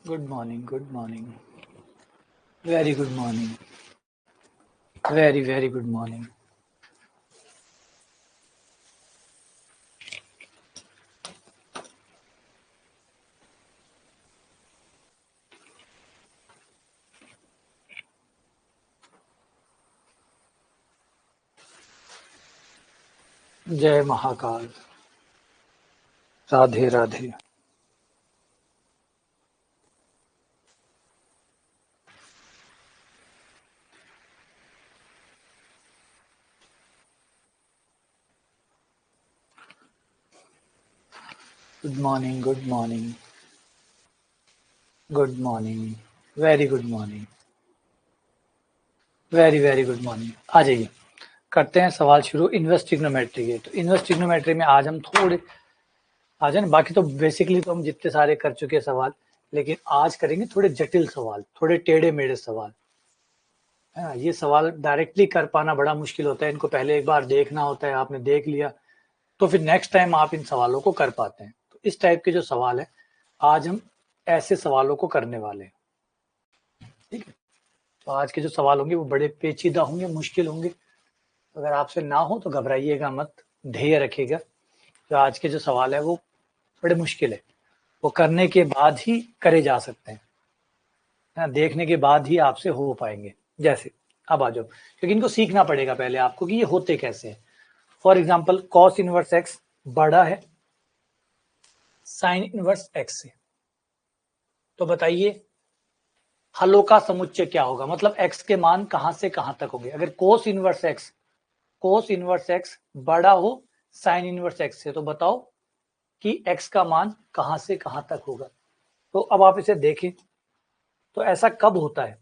Good morning, good morning. Very good morning. Very, very good morning. जय Mahakal. Radhe Radhe. Good morning, good morning. Good morning. Very good morning. Very very good morning. आ जाइए, करते हैं सवाल शुरू inverse trigonometry के. तो इन्वर्स ट्रिग्नोमेट्री में आज हम थोड़े आ जाए, बाकी तो बेसिकली तो हम जितने सारे कर चुके हैं सवाल, लेकिन आज करेंगे थोड़े जटिल सवाल, थोड़े टेढ़े मेढ़े सवाल. ये सवाल डायरेक्टली कर पाना बड़ा मुश्किल होता है. इनको पहले एक बार देखना होता है. आपने देख लिया तो फिर नेक्स्ट टाइम आप इन सवालों को कर पाते हैं. तो इस टाइप के जो सवाल है, आज हम ऐसे सवालों को करने वाले हैं. ठीक है. तो आज के जो सवाल होंगे वो बड़े पेचीदा होंगे, मुश्किल होंगे. अगर आपसे ना हो तो घबराइएगा मत, ध्येय रखिएगा. तो आज के जो सवाल है वो बड़े मुश्किल है. वो करने के बाद ही करे जा सकते हैं, देखने के बाद ही आपसे हो पाएंगे. जैसे अब आ जाओ, क्योंकि इनको सीखना पड़ेगा पहले आपको कि ये होते कैसे हैं. For example cos inverse x बड़ा है साइन इनवर्स एक्स से. तो बताइए हलों का समुच्चय क्या होगा, मतलब x के मान कहां से कहां तक होंगे. अगर कोस इनवर्स एक्स बड़ा हो साइन इनवर्स एक्स से, तो बताओ कि x का मान कहां से कहां तक होगा. तो अब आप इसे देखें तो ऐसा कब होता है.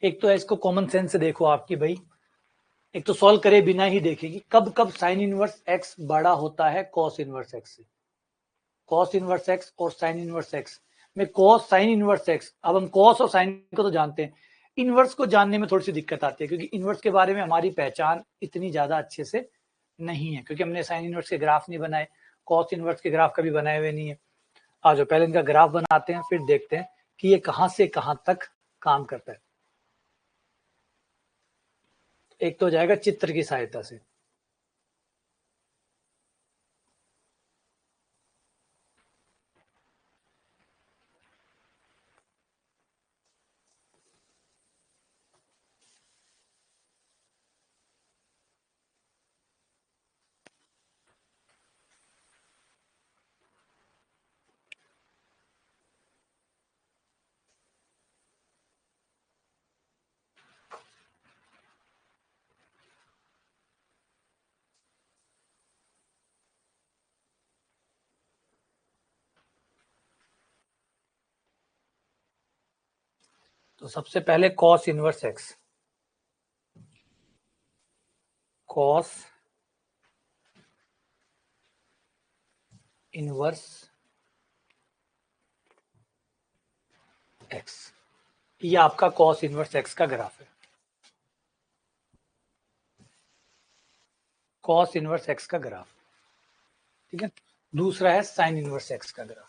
एक तो इसको कॉमन सेंस से देखो आपकी भाई, एक तो सॉल्व करे बिना ही देखेगी कब कब साइन इनवर्स एक्स बड़ा होता है कॉस इनवर्स एक्स से. कॉस इनवर्स एक्स और साइन इनवर्स एक्स में कॉस साइन इनवर्स एक्स, अब हम कॉस और साइन को तो जानते हैं, इनवर्स को जानने में थोड़ी सी दिक्कत आती है, क्योंकि इनवर्स के बारे में हमारी पहचान इतनी ज्यादा अच्छे से नहीं है, क्योंकि हमने साइन इनवर्स के ग्राफ नहीं बनाए, कॉस इनवर्स के ग्राफ कभी बनाए हुए नहीं है. आ जाओ पहले इनका ग्राफ बनाते हैं, फिर देखते हैं कि ये कहां से कहां तक काम करता है. एक तो हो जाएगा चित्र की सहायता से. तो सबसे पहले cos inverse x, cos inverse x, ये आपका कॉस इनवर्स एक्स का ग्राफ है. कॉस इनवर्स एक्स का ग्राफ, ठीक है. दूसरा है साइन इनवर्स एक्स का ग्राफ.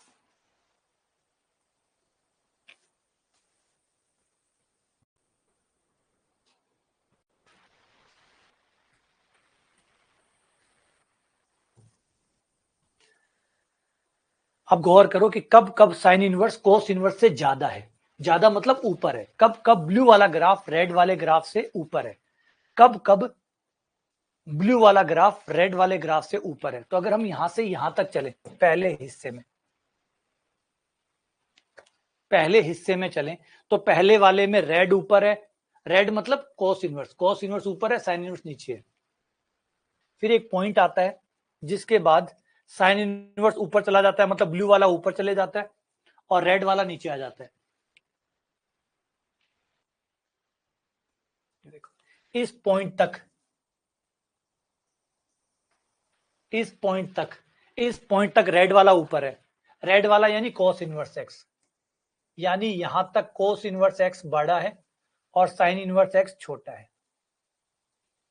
अब गौर करो कि कब कब साइन इनवर्स कोस इनवर्स से ज्यादा है. ज्यादा मतलब ऊपर है. कब कब ब्लू वाला ग्राफ रेड वाले ग्राफ से ऊपर है. कब कब ब्लू वाला ग्राफ रेड वाले ग्राफ से ऊपर है. तो अगर हम यहां से यहां तक चले, पहले हिस्से में चलें, तो पहले वाले में रेड ऊपर है. रेड मतलब कोस इनवर्स ऊपर है, साइन इनवर्स नीचे है. फिर एक पॉइंट आता है जिसके बाद साइन इनवर्स ऊपर चला जाता है, मतलब ब्लू वाला ऊपर चले जाता है और रेड वाला नीचे आ जाता है. देखो इस पॉइंट तक, इस पॉइंट तक रेड वाला ऊपर है. रेड वाला यानी कॉस इनवर्स एक्स, यानी यहां तक कोस इनवर्स एक्स बड़ा है और साइन इनवर्स एक्स छोटा है.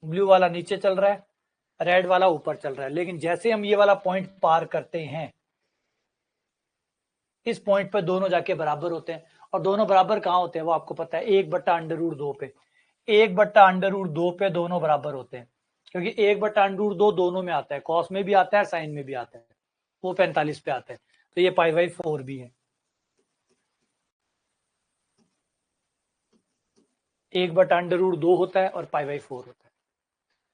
ब्लू वाला नीचे चल रहा है, रेड वाला ऊपर चल रहा है. लेकिन जैसे हम ये वाला पॉइंट पार करते हैं, इस पॉइंट पे दोनों जाके बराबर होते हैं, और दोनों बराबर कहाँ होते हैं वो आपको पता है, 1/√2 पे। 1/√2 पे दोनों बराबर होते हैं, क्योंकि 1/√2 दोनों में आता है, कॉस में भी आता है, साइन में भी आता है, वो 45 पे आता है, तो ये π/4 भी है। 1/√2 होता है और π/4 होता है।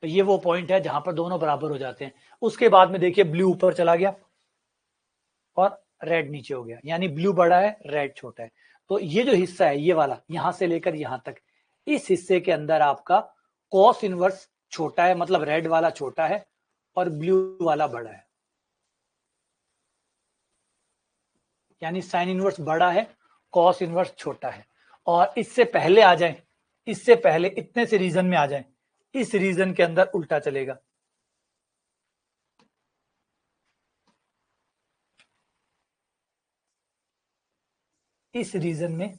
तो ये वो पॉइंट है जहां पर दोनों बराबर हो जाते हैं। उसके बाद में देखिए ब्लू ऊपर चला गया और रेड नीचे हो गया, यानी ब्लू बड़ा है, रेड छोटा है। तो ये जो हिस्सा है ये वाला, यहां से लेकर यहां तक, इस हिस्से के अंदर आपका कॉस इनवर्स छोटा है, मतलब रेड वाला छोटा है और ब्लू वाला बड़ा है, यानी साइन इनवर्स बड़ा है, कॉस इनवर्स छोटा है। और इससे पहले आ जाए, इससे पहले इतने से रीजन में आ जाए, इस रीजन के अंदर उल्टा चलेगा। इस रीजन में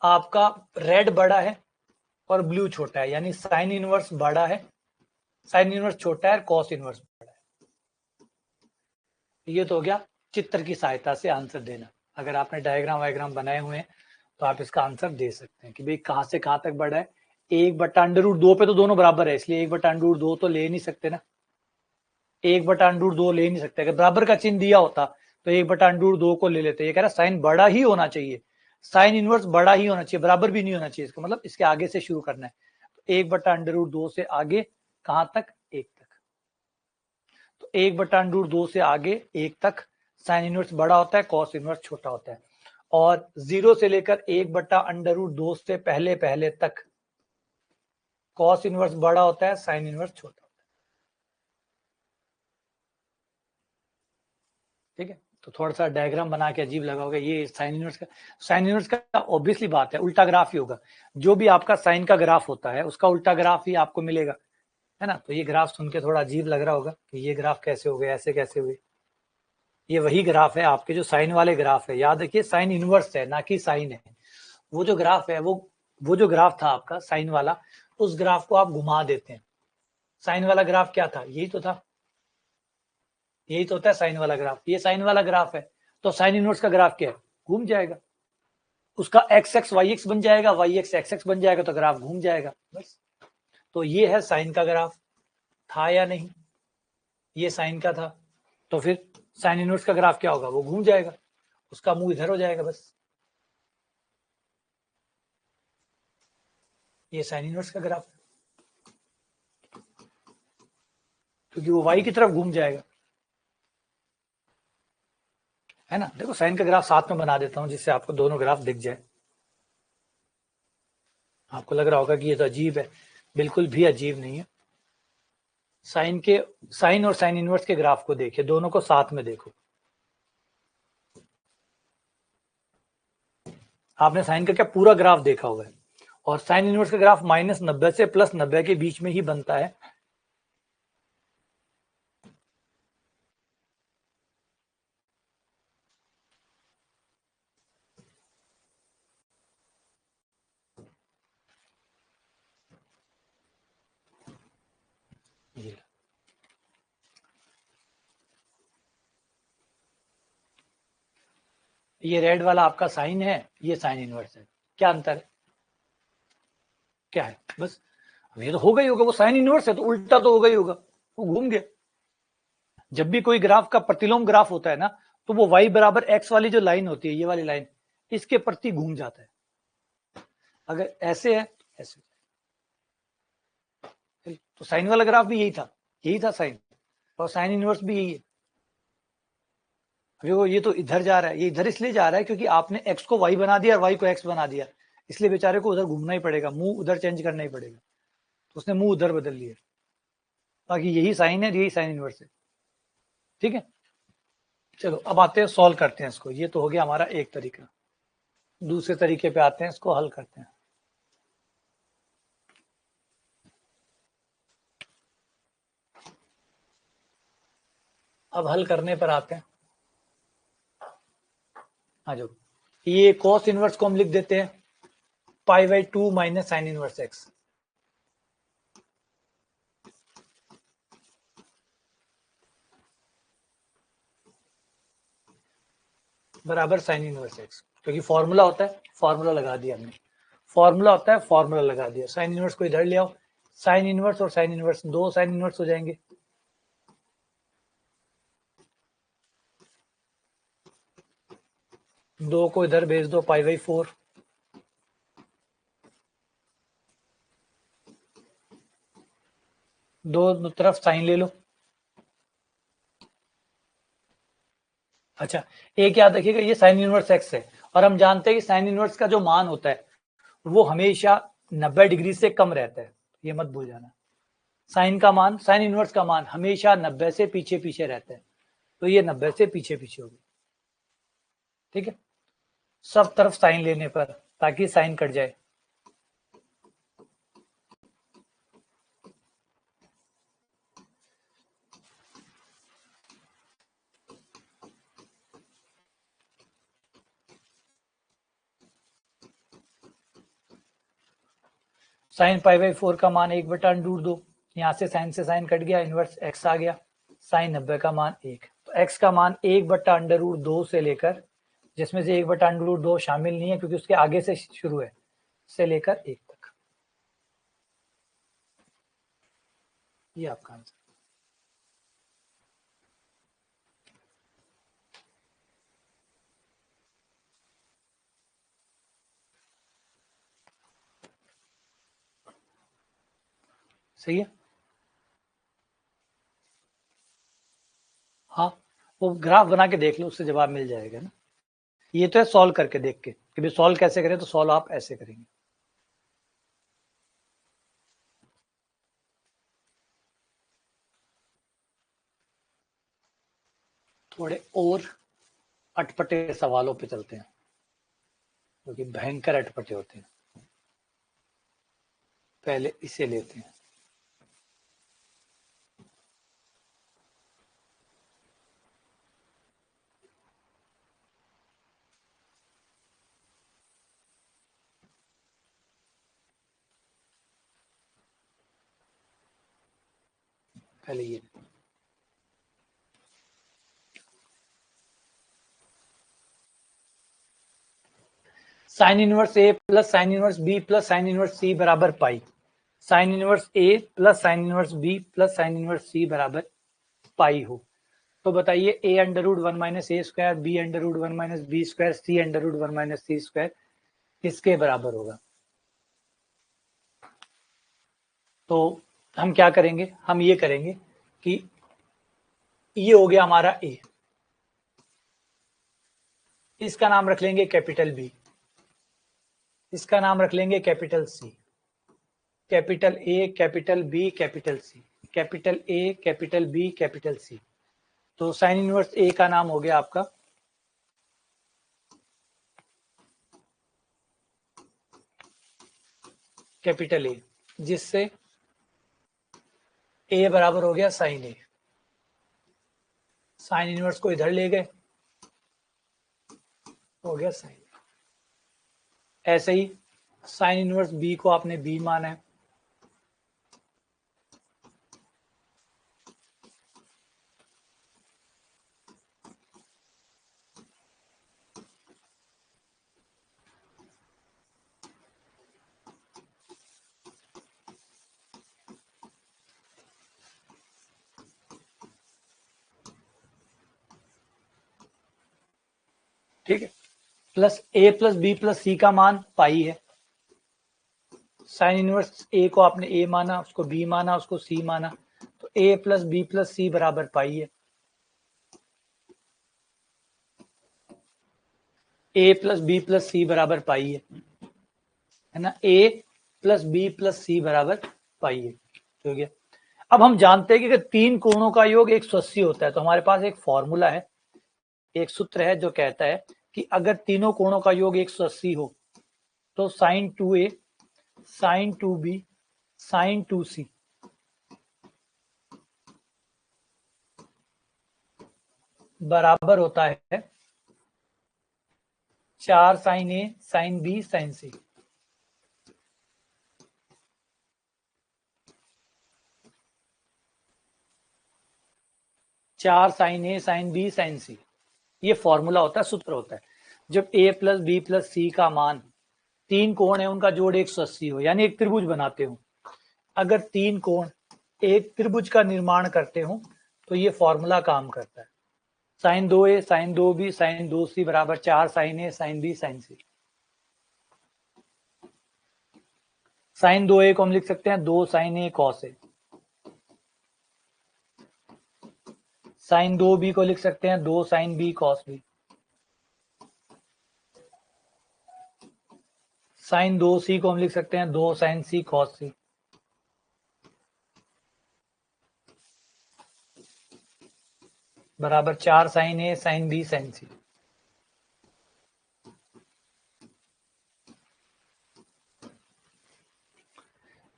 आपका रेड बड़ा है और ब्लू छोटा है, यानी साइन इनवर्स बड़ा है, साइन इनवर्स छोटा है, कॉस इनवर्स बड़ा है। ये तो हो गया चित्र की सहायता से आंसर देना। अगर आपने डायग्राम वायग्राम बनाए हुए हैं तो आप इसका आंसर दे सकते हैं कि भाई कहां से कहां तक बढ़ा है। 1/√2 पे तो दोनों बराबर है, इसलिए 1/√2 तो ले नहीं सकते ना, 1/√2 ले नहीं सकते। अगर बराबर का चिन्ह दिया होता तो 1/√2 को ले लेते। ये कह रहा है साइन बड़ा ही होना चाहिए, साइन इनवर्स बड़ा ही होना चाहिए, बराबर भी नहीं होना चाहिए। इसका मतलब इसके आगे से शुरू करना है, तो 1/√2 से आगे कहां तक, 1 तक। तो 1/√2 से आगे 1 तक साइन इनवर्स बड़ा होता है, कॉस इनवर्स छोटा होता है। और 0 से लेकर 1/√2 से पहले पहले तक कॉस इनवर्स बड़ा होता है, साइन इनवर्स छोटा होता है। ठीक है, तो थोड़ा सा डायग्राम बना के अजीब लगा होगा, ये साइन इनवर्स का, साइन इनवर्स का ऑब्वियसली बात है उल्टा ग्राफ ही होगा। जो भी आपका साइन का ग्राफ होता है उसका उल्टा ग्राफ ही आपको मिलेगा, है ना। तो ये ग्राफ सुन के थोड़ा अजीब लग रहा होगा कि ये ग्राफ कैसे हो गए, ऐसे कैसे हुए। ये वही ग्राफ है आपके जो साइन वाले ग्राफ है, याद रखिए साइन इनवर्स है ना कि साइन है। वो जो ग्राफ है वो जो ग्राफ था आपका साइन वाला, उस ग्राफ को आप घुमा देते हैं। साइन वाला ग्राफ क्या था, यही तो था, यही तो होता है साइन वाला ग्राफ। ये साइन वाला ग्राफ है, तो साइन इनवर्स का ग्राफ क्या है, घूम जाएगा, उसका एक्स एक्स वाई एक्स बन जाएगा, वाई एक्स एक्स एक्स बन जाएगा, तो ग्राफ घूम जाएगा बस। तो ये है साइन का ग्राफ, था या नहीं, ये साइन का था, तो फिर साइन इनवर्स का ग्राफ क्या होगा, वो घूम जाएगा, उसका मुंह इधर हो जाएगा बस। ये साइन इनवर्स का ग्राफ, क्योंकि वो वाई की तरफ घूम जाएगा, है ना। देखो साइन का ग्राफ साथ में बना देता हूं जिससे आपको दोनों ग्राफ दिख जाए। आपको लग रहा होगा कि ये तो अजीब है, बिल्कुल भी अजीब नहीं है। साइन के, साइन और साइन इनवर्स के ग्राफ को देखिए, दोनों को साथ में देखो। आपने साइन का क्या पूरा ग्राफ देखा हुआ है, और साइन इनवर्स का ग्राफ -90 से +90 के बीच में ही बनता है। ये रेड वाला आपका साइन है, ये साइन इनवर्स है, क्या अंतर है, क्या है, बस। अब ये तो हो गई होगा, वो साइन इनवर्स है तो उल्टा तो हो गई होगा, वो घूम गया। जब भी कोई ग्राफ का प्रतिलोम ग्राफ होता है ना, तो वो y बराबर x वाली जो लाइन होती है, ये वाली लाइन, इसके प्रति घूम जाता है। अगर ऐसे है तो ऐसे, तो साइन वाला ग्राफ भी यही था साइन, और साइन इनवर्स भी यही है। देखो ये तो इधर जा रहा है, ये इधर इसलिए जा रहा है क्योंकि आपने x को y बना दिया और y को x बना दिया, इसलिए बेचारे को उधर घूमना ही पड़ेगा, मुंह उधर चेंज करना ही पड़ेगा, तो उसने मुंह उधर बदल लिया। बाकी यही साइन है, यही साइन इनवर्स है। ठीक है, चलो अब आते हैं, सॉल्व करते हैं इसको। ये तो हो गया हमारा एक तरीका, दूसरे तरीके पे आते हैं, इसको हल करते हैं। अब हल करने पर आते हैं, आ जाओ। ये कॉस इनवर्स को हम लिख देते हैं π/2 माइनस साइन इनवर्स एक्स। बराबर साइन इनवर्स एक्स, क्योंकि फॉर्मूला होता है, फॉर्मूला लगा दिया हमने, फॉर्मूला होता है, फॉर्मूला लगा दिया। साइन इनवर्स को इधर ले आओ, साइन इनवर्स और साइन इनवर्स, दो साइन इनवर्स हो जाएंगे, दो को इधर भेज दो, पाई बाई 4, दो तरफ साइन ले लो। अच्छा, एक याद रखिएगा, ये साइन इनवर्स एक्स है, और हम जानते हैं कि साइन इनवर्स का जो मान होता है वो हमेशा 90 डिग्री से कम रहता है, ये मत भूल जाना। साइन का मान, साइन इनवर्स का मान हमेशा 90 से पीछे पीछे रहता है, तो ये 90 से पीछे पीछे होगी। ठीक है, सब तरफ साइन लेने पर, ताकि साइन कट जाए। साइन पाई बाई 4 का मान 1/√2, यहाँ से साइन कट गया, इनवर्स एक्स आ गया, साइन 90 का मान 1, तो एक्स का मान 1/√2 से लेकर, जिसमें से 1/√2 शामिल नहीं है क्योंकि उसके आगे से शुरू है, से लेकर 1 तक। ये आपका आंसर। सही है। हाँ, वो ग्राफ बना के देख लो, उससे जवाब मिल जाएगा ना। ये तो है सॉल्व करके देख के कि भाई सॉल्व कैसे करें, तो सॉल्व आप ऐसे करेंगे। थोड़े और अटपटे सवालों पे चलते हैं, जो कि भयंकर अटपटे होते हैं। पहले इसे लेते हैं। पहले ये sine inverse a plus sine inverse b plus sine inverse c बराबर pi. Sine inverse a plus sine inverse b plus sine inverse c बराबर पाई हो, तो बताइए a under root 1 - a², b under root 1 - b², c under root 1 - c² किसके बराबर होगा। तो हम क्या करेंगे, हम ये करेंगे कि ये हो गया हमारा ए, इसका नाम रख लेंगे कैपिटल बी, इसका नाम रख लेंगे capital C, capital A capital B capital C, capital A capital B capital C. तो साइन इनवर्स ए का नाम हो गया आपका कैपिटल ए, जिससे ए बराबर हो गया साइन ए, साइन इनवर्स को इधर ले गए, हो गया साइन। ऐसे ही साइन इनवर्स बी को आपने बी माना है, ठीक है, प्लस ए प्लस बी प्लस सी का मान पाई है। साइन इनवर्स ए को आपने ए माना, उसको बी माना, उसको सी माना, तो ए प्लस बी प्लस सी बराबर पाई है। ए प्लस बी प्लस सी बराबर पाई है ना, ए प्लस बी प्लस सी बराबर पाई है, हो गया। अब हम जानते हैं कि अगर तीन कोणों का योग 180 होता है, तो हमारे पास एक फॉर्मूला है, एक सूत्र है जो कहता है कि अगर तीनों कोणों का योग 180 हो तो sign 2a sign 2b sign 2c बराबर होता है 4 साइन ए साइन बी साइन सी। चार साइन ए साइन बी साइन सी, ये फॉर्मूला होता है, सूत्र होता है। जब a प्लस बी प्लस सी का मान, 3 कोण है उनका जोड़ 180 हो, यानी एक त्रिभुज बनाते हो। अगर 3 कोण एक त्रिभुज का निर्माण करते हो तो ये फॉर्मूला काम करता है। Sign 2a sign 2b sign 2c बराबर 4 sine a sine b sine c। Sine 2a को हम लिख सकते हैं 2 sine a cos a। Sine 2b को लिख सकते हैं 2 sine b cos b। Sine 2c को हम लिख सकते हैं 2 साइन c कॉस c। बराबर 4 sine a sine b sine c।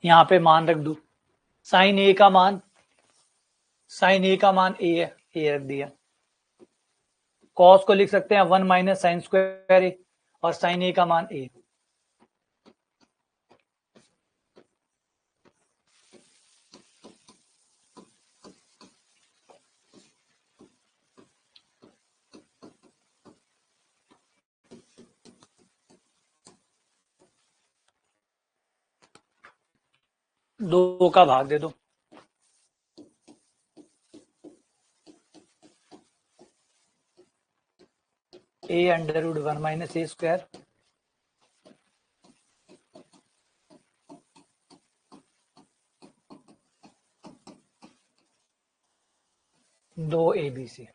यहां पे मान रख दो। साइन a का मान a है, a रख दिया। कॉस को लिख सकते हैं 1 माइनस साइन स्क्वायर a, और साइन a का मान a। दो का भाग दे दो। a under root 1 minus a square 2 abc।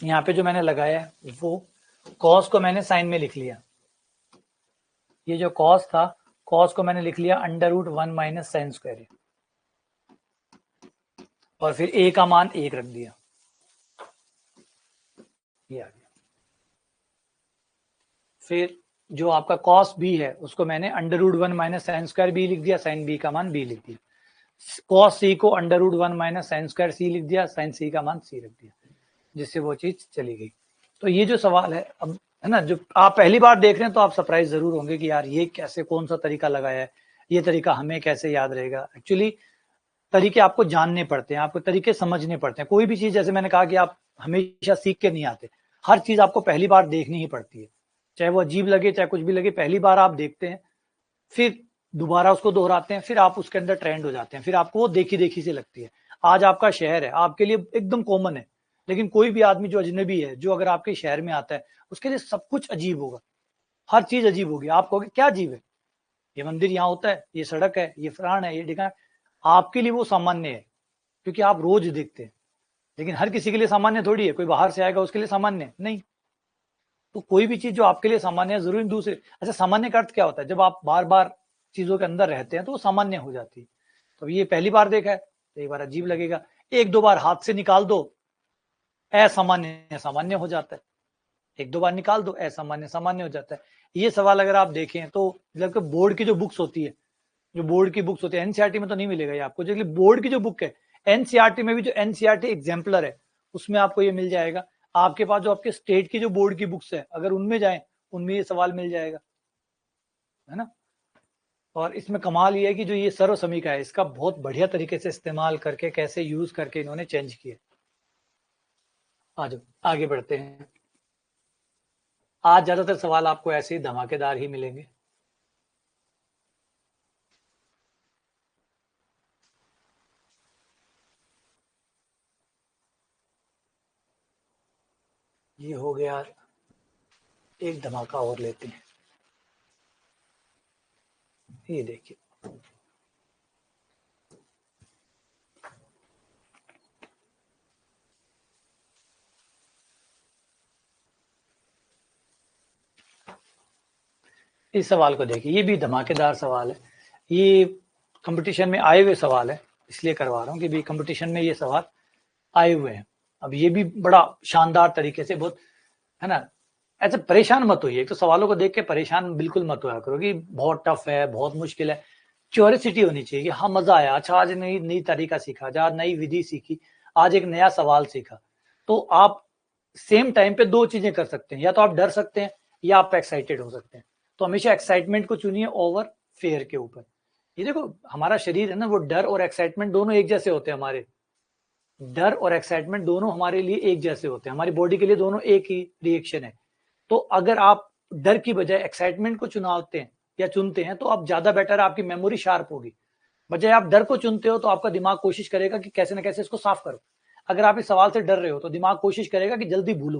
यहाँ पे जो मैंने लगाया है वो कॉस को मैंने साइन में लिख लिया। ये जो कॉस था, कॉस को मैंने लिख लिया under root 1 minus sine square, और फिर a का मान 1 रख दिया। ये आ गया। फिर जो आपका कॉस b है उसको मैंने under root 1 minus sine square b लिख दिया, साइन b का मान b लिख दिया। कॉस c को under root 1 minus sine square c लिख दिया, साइन c का मान c रख दिया, जिससे वो चीज चली गई। तो ये जो सवाल है, अब है ना, जो आप पहली बार देख रहे हैं तो आप सरप्राइज जरूर होंगे कि यार ये कैसे, कौन सा तरीका लगाया है, ये तरीका हमें कैसे याद रहेगा। एक्चुअली तरीके आपको जानने पड़ते हैं, आपको तरीके समझने पड़ते हैं। कोई भी चीज, जैसे मैंने कहा कि आप हमेशा सीख के नहीं आते, हर चीज आपको पहली बार देखनी ही पड़ती है, चाहे वो अजीब लगे चाहे कुछ भी लगे। पहली बार आप देखते हैं, फिर दोबारा उसको दोहराते हैं, फिर आप उसके अंदर ट्रेंड हो जाते हैं, फिर आपको वो देखी देखी से लगती है। आज आपका शहर है, आपके लिए एकदम कॉमन है, लेकिन कोई भी आदमी जो अजनबी है, जो अगर आपके शहर में आता है, उसके लिए सब कुछ अजीब होगा, हर चीज अजीब होगी। आप कहोगे क्या अजीब है, ये मंदिर यहाँ होता है, ये सड़क है, ये फलान है, ये ठिकाना। आपके लिए वो सामान्य है क्योंकि आप रोज देखते हैं, लेकिन हर किसी के लिए सामान्य थोड़ी है। कोई बाहर से आएगा उसके लिए सामान्य नहीं। तो कोई भी चीज जो आपके लिए सामान्य है, जरूरी दूसरे। अच्छा, सामान्य का अर्थ क्या होता है? जब आप बार बार चीजों के अंदर रहते हैं तो वो सामान्य हो जाती है। तो ये पहली बार देखा है तो एक बार अजीब लगेगा, एक दो बार हाथ से निकाल दो, असामान्य सामान्य हो जाता है। एक दो बार निकाल दो, असामान्य सामान्य हो जाता है। ये सवाल अगर आप देखें तो मतलब बोर्ड की जो बुक्स होती है, जो बोर्ड की बुक्स होती है, एनसीईआरटी में तो नहीं मिलेगा ये आपको, जो बोर्ड की जो बुक है, एनसीईआरटी में भी जो एनसीईआरटी एग्जाम्पलर है उसमें आपको ये मिल जाएगा। आपके पास जो आपके स्टेट की जो बोर्ड की बुक्स है, अगर उनमें जाएं, उनमें ये सवाल मिल जाएगा, है ना। और इसमें कमाल ये है कि जो ये सर्व समीकरण है, इसका बहुत बढ़िया तरीके से इस्तेमाल करके, कैसे यूज करके इन्होंने चेंज किया। आज आगे बढ़ते हैं। आज ज्यादातर सवाल आपको ऐसे ही धमाकेदार ही मिलेंगे। ये हो गया, एक धमाका और लेते हैं। ये देखिए, इस सवाल को देखिए, ये भी धमाकेदार सवाल है। ये कंपटीशन में आए हुए सवाल है, इसलिए करवा रहा हूँ कि भी कंपटीशन में ये सवाल आए हुए हैं। अब ये भी बड़ा शानदार तरीके से, बहुत, है ना, ऐसे परेशान मत होइए। तो सवालों को देख के परेशान बिल्कुल मत होया करो कि बहुत टफ है, बहुत मुश्किल है। क्यूरियोसिटी होनी चाहिए कि हाँ मजा आया, अच्छा आज नई नई तरीका सीखा, आज नई विधि सीखी, आज एक नया सवाल सीखा। तो आप सेम टाइम पे दो चीजें कर सकते हैं, या तो आप डर सकते हैं या आप एक्साइटेड हो सकते हैं। तो हमेशा एक्साइटमेंट को चुनिए ओवर फेयर के ऊपर। ये देखो, हमारा शरीर है ना, वो डर और एक्साइटमेंट दोनों एक जैसे होते हैं हमारे। डर और एक्साइटमेंट दोनों हमारे लिए एक जैसे होते हैं, हमारी बॉडी के लिए दोनों एक ही रिएक्शन है। तो अगर आप डर की बजाय एक्साइटमेंट को चुनावते हैं या चुनते हैं तो आप ज्यादा बेटर, आपकी मेमोरी शार्प होगी। बजाय आप डर को चुनते हो तो आपका दिमाग कोशिश करेगा कि कैसे ना कैसे इसको साफ करो। अगर आप इस सवाल से डर रहे हो तो दिमाग कोशिश करेगा कि जल्दी भूलो,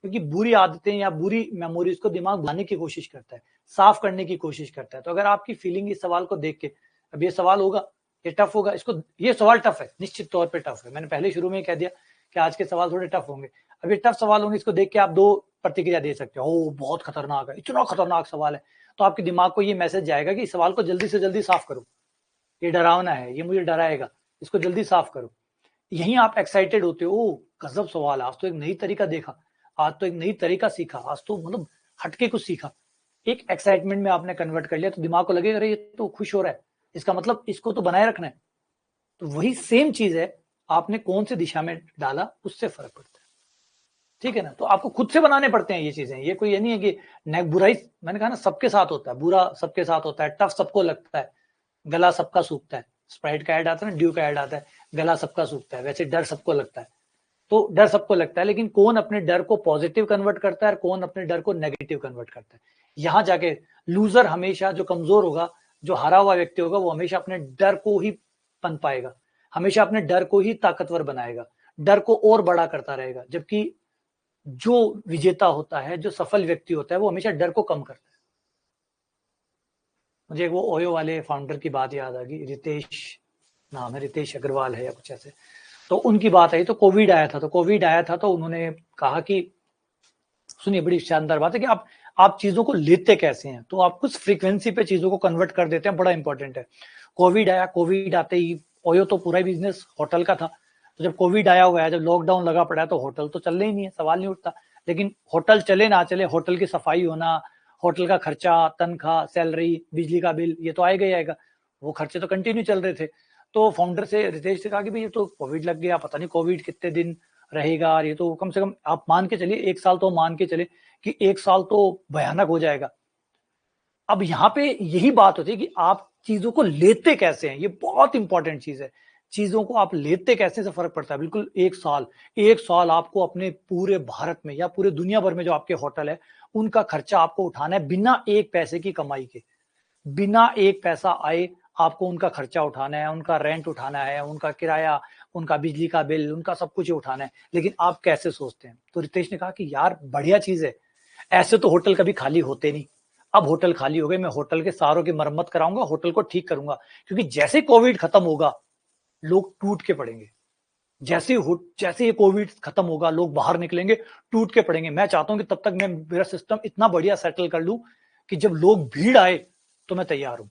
क्योंकि बुरी आदतें या बुरी मेमोरीज को दिमाग भुलाने की कोशिश करता है, साफ करने की कोशिश करता है। तो अगर आपकी फीलिंग इस सवाल को देख के, अब ये सवाल होगा, ये टफ होगा, इसको, ये सवाल टफ है, निश्चित तौर पे टफ है। मैंने पहले शुरू में ही कह दिया कि आज के सवाल थोड़े टफ होंगे। अब ये टफ सवाल होंगे, इसको देख के आप दो प्रतिक्रिया दे सकते हो, ओ बहुत खतरनाक है, इतना खतरनाक सवाल है। तो आपके दिमाग को ये मैसेज जाएगा कि इस सवाल को जल्दी से जल्दी साफ करो, ये डरावना है, ये मुझे डराएगा, इसको जल्दी साफ करो। यहीं आप एक्साइटेड होते हो, ओ गजब सवाल, आज तो एक नई तरीका देखा, आज तो एक नई तरीका सीखा, आज तो मतलब हटके कुछ सीखा। एक एक्साइटमेंट में आपने कन्वर्ट कर लिया तो दिमाग को लगेगा अरे ये तो खुश हो रहा है, इसका मतलब इसको तो बनाए रखना है। तो वही सेम चीज है, आपने कौन सी दिशा में डाला उससे फर्क पड़ता है। ठीक है ना? तो आपको खुद से बनाने पड़ते हैं ये चीजें, ये कोई ये नहीं है कि बुराई, मैंने कहा ना सबके साथ होता है, बुरा सबके साथ होता है, टफ सबको लगता है, गला सबका सूखता है। स्प्राइट का ऐड आता है ना, ड्यू का ऐड आता है, गला सबका सूखता है, वैसे डर सबको लगता है। तो डर सबको लगता है, लेकिन कौन अपने डर को पॉजिटिव कन्वर्ट करता है और कौन अपने डर को नेगेटिव कन्वर्ट करता है। यहां जाके लूजर हमेशा, जो कमजोर होगा, जो हारा हुआ व्यक्ति होगा, वो हमेशा अपने डर को ही पन पाएगा, हमेशा अपने डर को ही ताकतवर बनाएगा, डर को और बड़ा करता रहेगा। जबकि जो विजेता होता है, जो सफल व्यक्ति होता है, वो हमेशा डर को कम करता है। मुझे वो ओयो वाले फाउंडर की बात याद आ गई, रितेश नाम है, रितेश अग्रवाल है या कुछ ऐसे। तो उनकी बात आई, तो कोविड आया था तो उन्होंने कहा कि सुनिए, बड़ी शानदार बात है कि आप चीजों को लेते कैसे हैं, तो आप कुछ फ्रीक्वेंसी पे चीजों को कन्वर्ट कर देते हैं, बड़ा इंपॉर्टेंट है। कोविड आया, कोविड आते ही ओयो तो पूरा बिजनेस होटल का था, तो जब कोविड आया हुआ है, जब लॉकडाउन लगा पड़ा है, तो होटल तो चलने ही नहीं है, सवाल नहीं उठता। लेकिन होटल चले ना चले, होटल की सफाई होना, होटल का खर्चा, तनख्वाह, सैलरी, बिजली का बिल, ये तो आएगा ही आएगा, वो खर्चे तो कंटिन्यू चल रहे थे। तो फाउंडर से, रितेश से कहा कि भाई ये तो कोविड लग गया, पता नहीं कोविड कितने दिन रहेगा, और ये तो कम से कम आप मान के चलिए 1 साल, तो मान के चले कि 1 साल तो भयानक हो जाएगा। अब यहाँ पे यही बात होती है कि आप चीजों को लेते कैसे हैं, ये बहुत इंपॉर्टेंट चीज है। चीजों को आप लेते कैसे से फर्क पड़ता है। बिल्कुल 1 साल, 1 साल आपको अपने पूरे भारत में या पूरे दुनिया भर में जो आपके होटल है, उनका खर्चा आपको उठाना है, बिना एक पैसे की कमाई के, बिना एक पैसा आए आपको उनका खर्चा उठाना है, उनका रेंट उठाना है, उनका किराया, उनका बिजली का बिल, उनका सब कुछ उठाना है। लेकिन आप कैसे सोचते हैं? तो रितेश ने कहा कि यार बढ़िया चीज है, ऐसे तो होटल कभी खाली होते नहीं। अब होटल खाली हो गए, मैं होटल के सारों की मरम्मत कराऊंगा, होटल को ठीक करूंगा, क्योंकि जैसे कोविड खत्म होगा, लोग टूट के पड़ेंगे। जैसे ये कोविड खत्म होगा, लोग बाहर निकलेंगे, टूट के पड़ेंगे। मैं चाहता हूं कि तब तक मैं मेरा सिस्टम इतना बढ़िया सेटल कर लूं कि जब लोग भीड़ आए तो मैं तैयार हूं।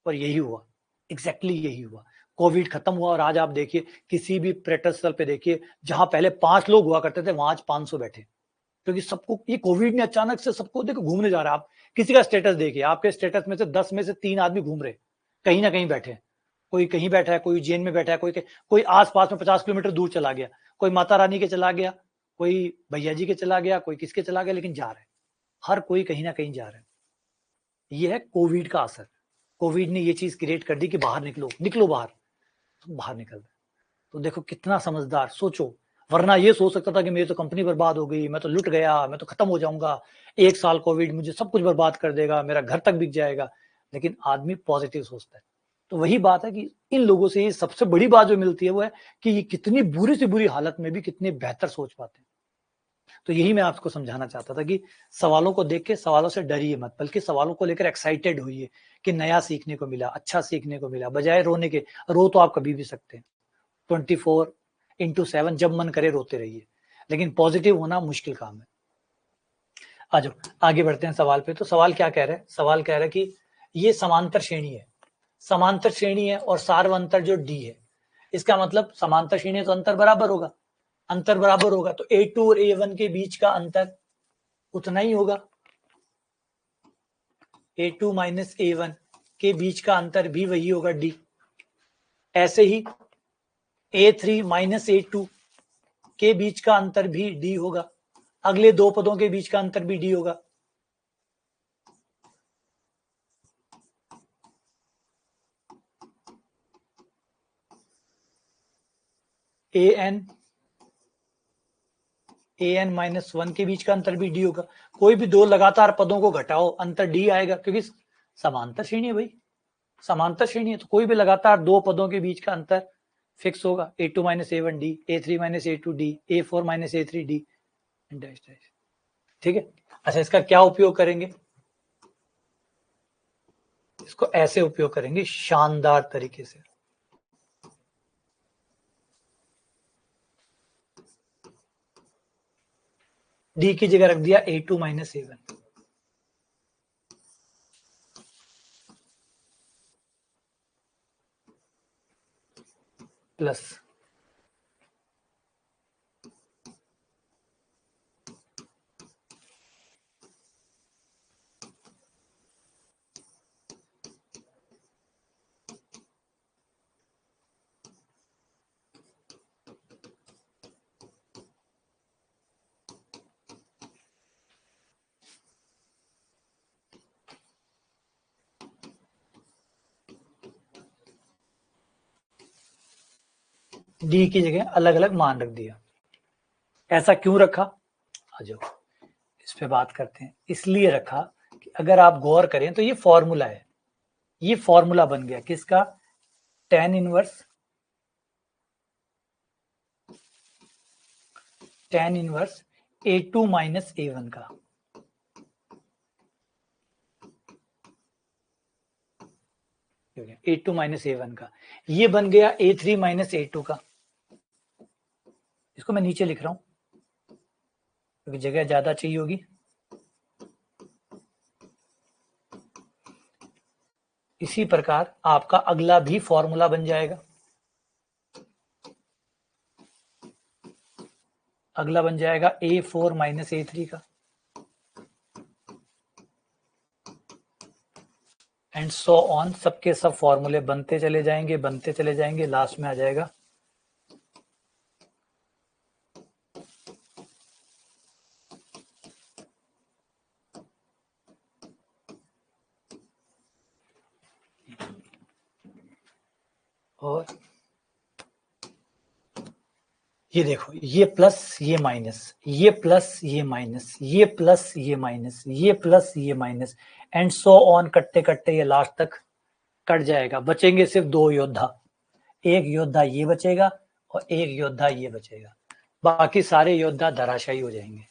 और यही हुआ, एग्जैक्टली यही हुआ। कोविड खत्म हुआ और आज आप देखिए, किसी भी पर्यटन स्थल पे देखिए, जहां पहले 5 लोग हुआ करते थे, वहां आज 500 बैठे। क्योंकि सबको ये कोविड ने अचानक से सबको देखो घूमने जा रहा है। आप किसी का स्टेटस देखिए, आपके स्टेटस में से 10 में से 3 आदमी घूम रहे, कहीं ना कहीं बैठे। कोई कहीं बैठा है, कोई उज्जैन में बैठा है, कोई आसपास में 50 किलोमीटर दूर चला गया, कोई माता रानी के चला गया, कोई भैया जी के चला गया, कोई किसके चला गया, लेकिन जा रहा है। हर कोई कहीं ना कहीं जा रहा है। ये है कोविड का असर। कोविड ने ये चीज क्रिएट कर दी कि बाहर निकलो, निकलो बाहर। तो बाहर निकल रहे। तो देखो कितना समझदार, सोचो। वरना ये सोच सकता था कि मेरी तो कंपनी बर्बाद हो गई, मैं तो लुट गया, मैं तो खत्म हो जाऊंगा, 1 साल कोविड मुझे सब कुछ बर्बाद कर देगा, मेरा घर तक बिक जाएगा। लेकिन आदमी पॉजिटिव सोचता है। तो वही बात है कि इन लोगों से ये सबसे बड़ी बात जो मिलती है वो है कि ये कितनी बुरी से बुरी हालत में भी कितने बेहतर सोच पाते हैं। तो यही मैं आपको समझाना चाहता था कि सवालों को देख के सवालों से डरिए मत, बल्कि सवालों को लेकर एक्साइटेड होइए कि नया सीखने को मिला, अच्छा सीखने को मिला, बजाय रोने के। रो तो आप कभी भी सकते हैं, 24/7 जब मन करे रोते रहिए, लेकिन पॉजिटिव होना मुश्किल काम है। आ जाओ, आगे बढ़ते हैं सवाल पे। तो सवाल क्या कह रहे हैं? सवाल कह रहा है कि ये समांतर श्रेणी है, समांतर श्रेणी है और सार्वंतर जो डी है, इसका मतलब समांतर श्रेणी है तो अंतर बराबर होगा, अंतर बराबर होगा तो A2 और A1 के बीच का अंतर उतना ही होगा, A2 माइनस A1 के बीच का अंतर भी वही होगा D। ऐसे ही A3 माइनस A2 के बीच का अंतर भी D होगा, अगले दो पदों के बीच का अंतर भी D होगा। an माइनस 1 के बीच का अंतर भी डी होगा। कोई भी दो लगातार पदों को घटाओ, अंतर डी आएगा, क्योंकि समांतर श्रेणी है भाई, समांतर श्रेणी है, तो कोई भी लगातार दो पदों के बीच का अंतर फिक्स होगा। a2 minus a1 D, a3 minus a2 D, a4 minus a3 D, dash dash. ठीक है। अच्छा, इसका क्या उपयोग करेंगे? इसको ऐसे उपयोग करेंगे शानदार तरीके से। डी की जगह रख दिया a2 minus a1 plus D की जगह अलग अलग मान रख दिया। ऐसा क्यों रखा? आ जाओ, इस पे बात करते हैं। इसलिए रखा कि अगर आप गौर करें तो ये फॉर्मूला है, ये फॉर्मूला बन गया किसका? tan inverse a2 minus a1 का। a2 माइनस a1 का, ये बन गया a3 माइनस a2 का। इसको मैं नीचे लिख रहा हूं क्योंकि जगह ज्यादा चाहिए होगी। इसी प्रकार आपका अगला भी फॉर्मूला बन जाएगा। अगला बन जाएगा a4 माइनस a3 का, एंड सो ऑन। सबके सब फॉर्मूले बनते चले जाएंगे, बनते चले जाएंगे, लास्ट में आ जाएगा और ये देखो, ये प्लस ये माइनस, ये प्लस ये माइनस, ये प्लस ये माइनस, ये प्लस ये माइनस, एंड सो ऑन करते करते ये लास्ट तक कट जाएगा। बचेंगे सिर्फ दो योद्धा, एक योद्धा ये बचेगा और एक योद्धा ये बचेगा, बाकी सारे योद्धा धराशायी हो जाएंगे,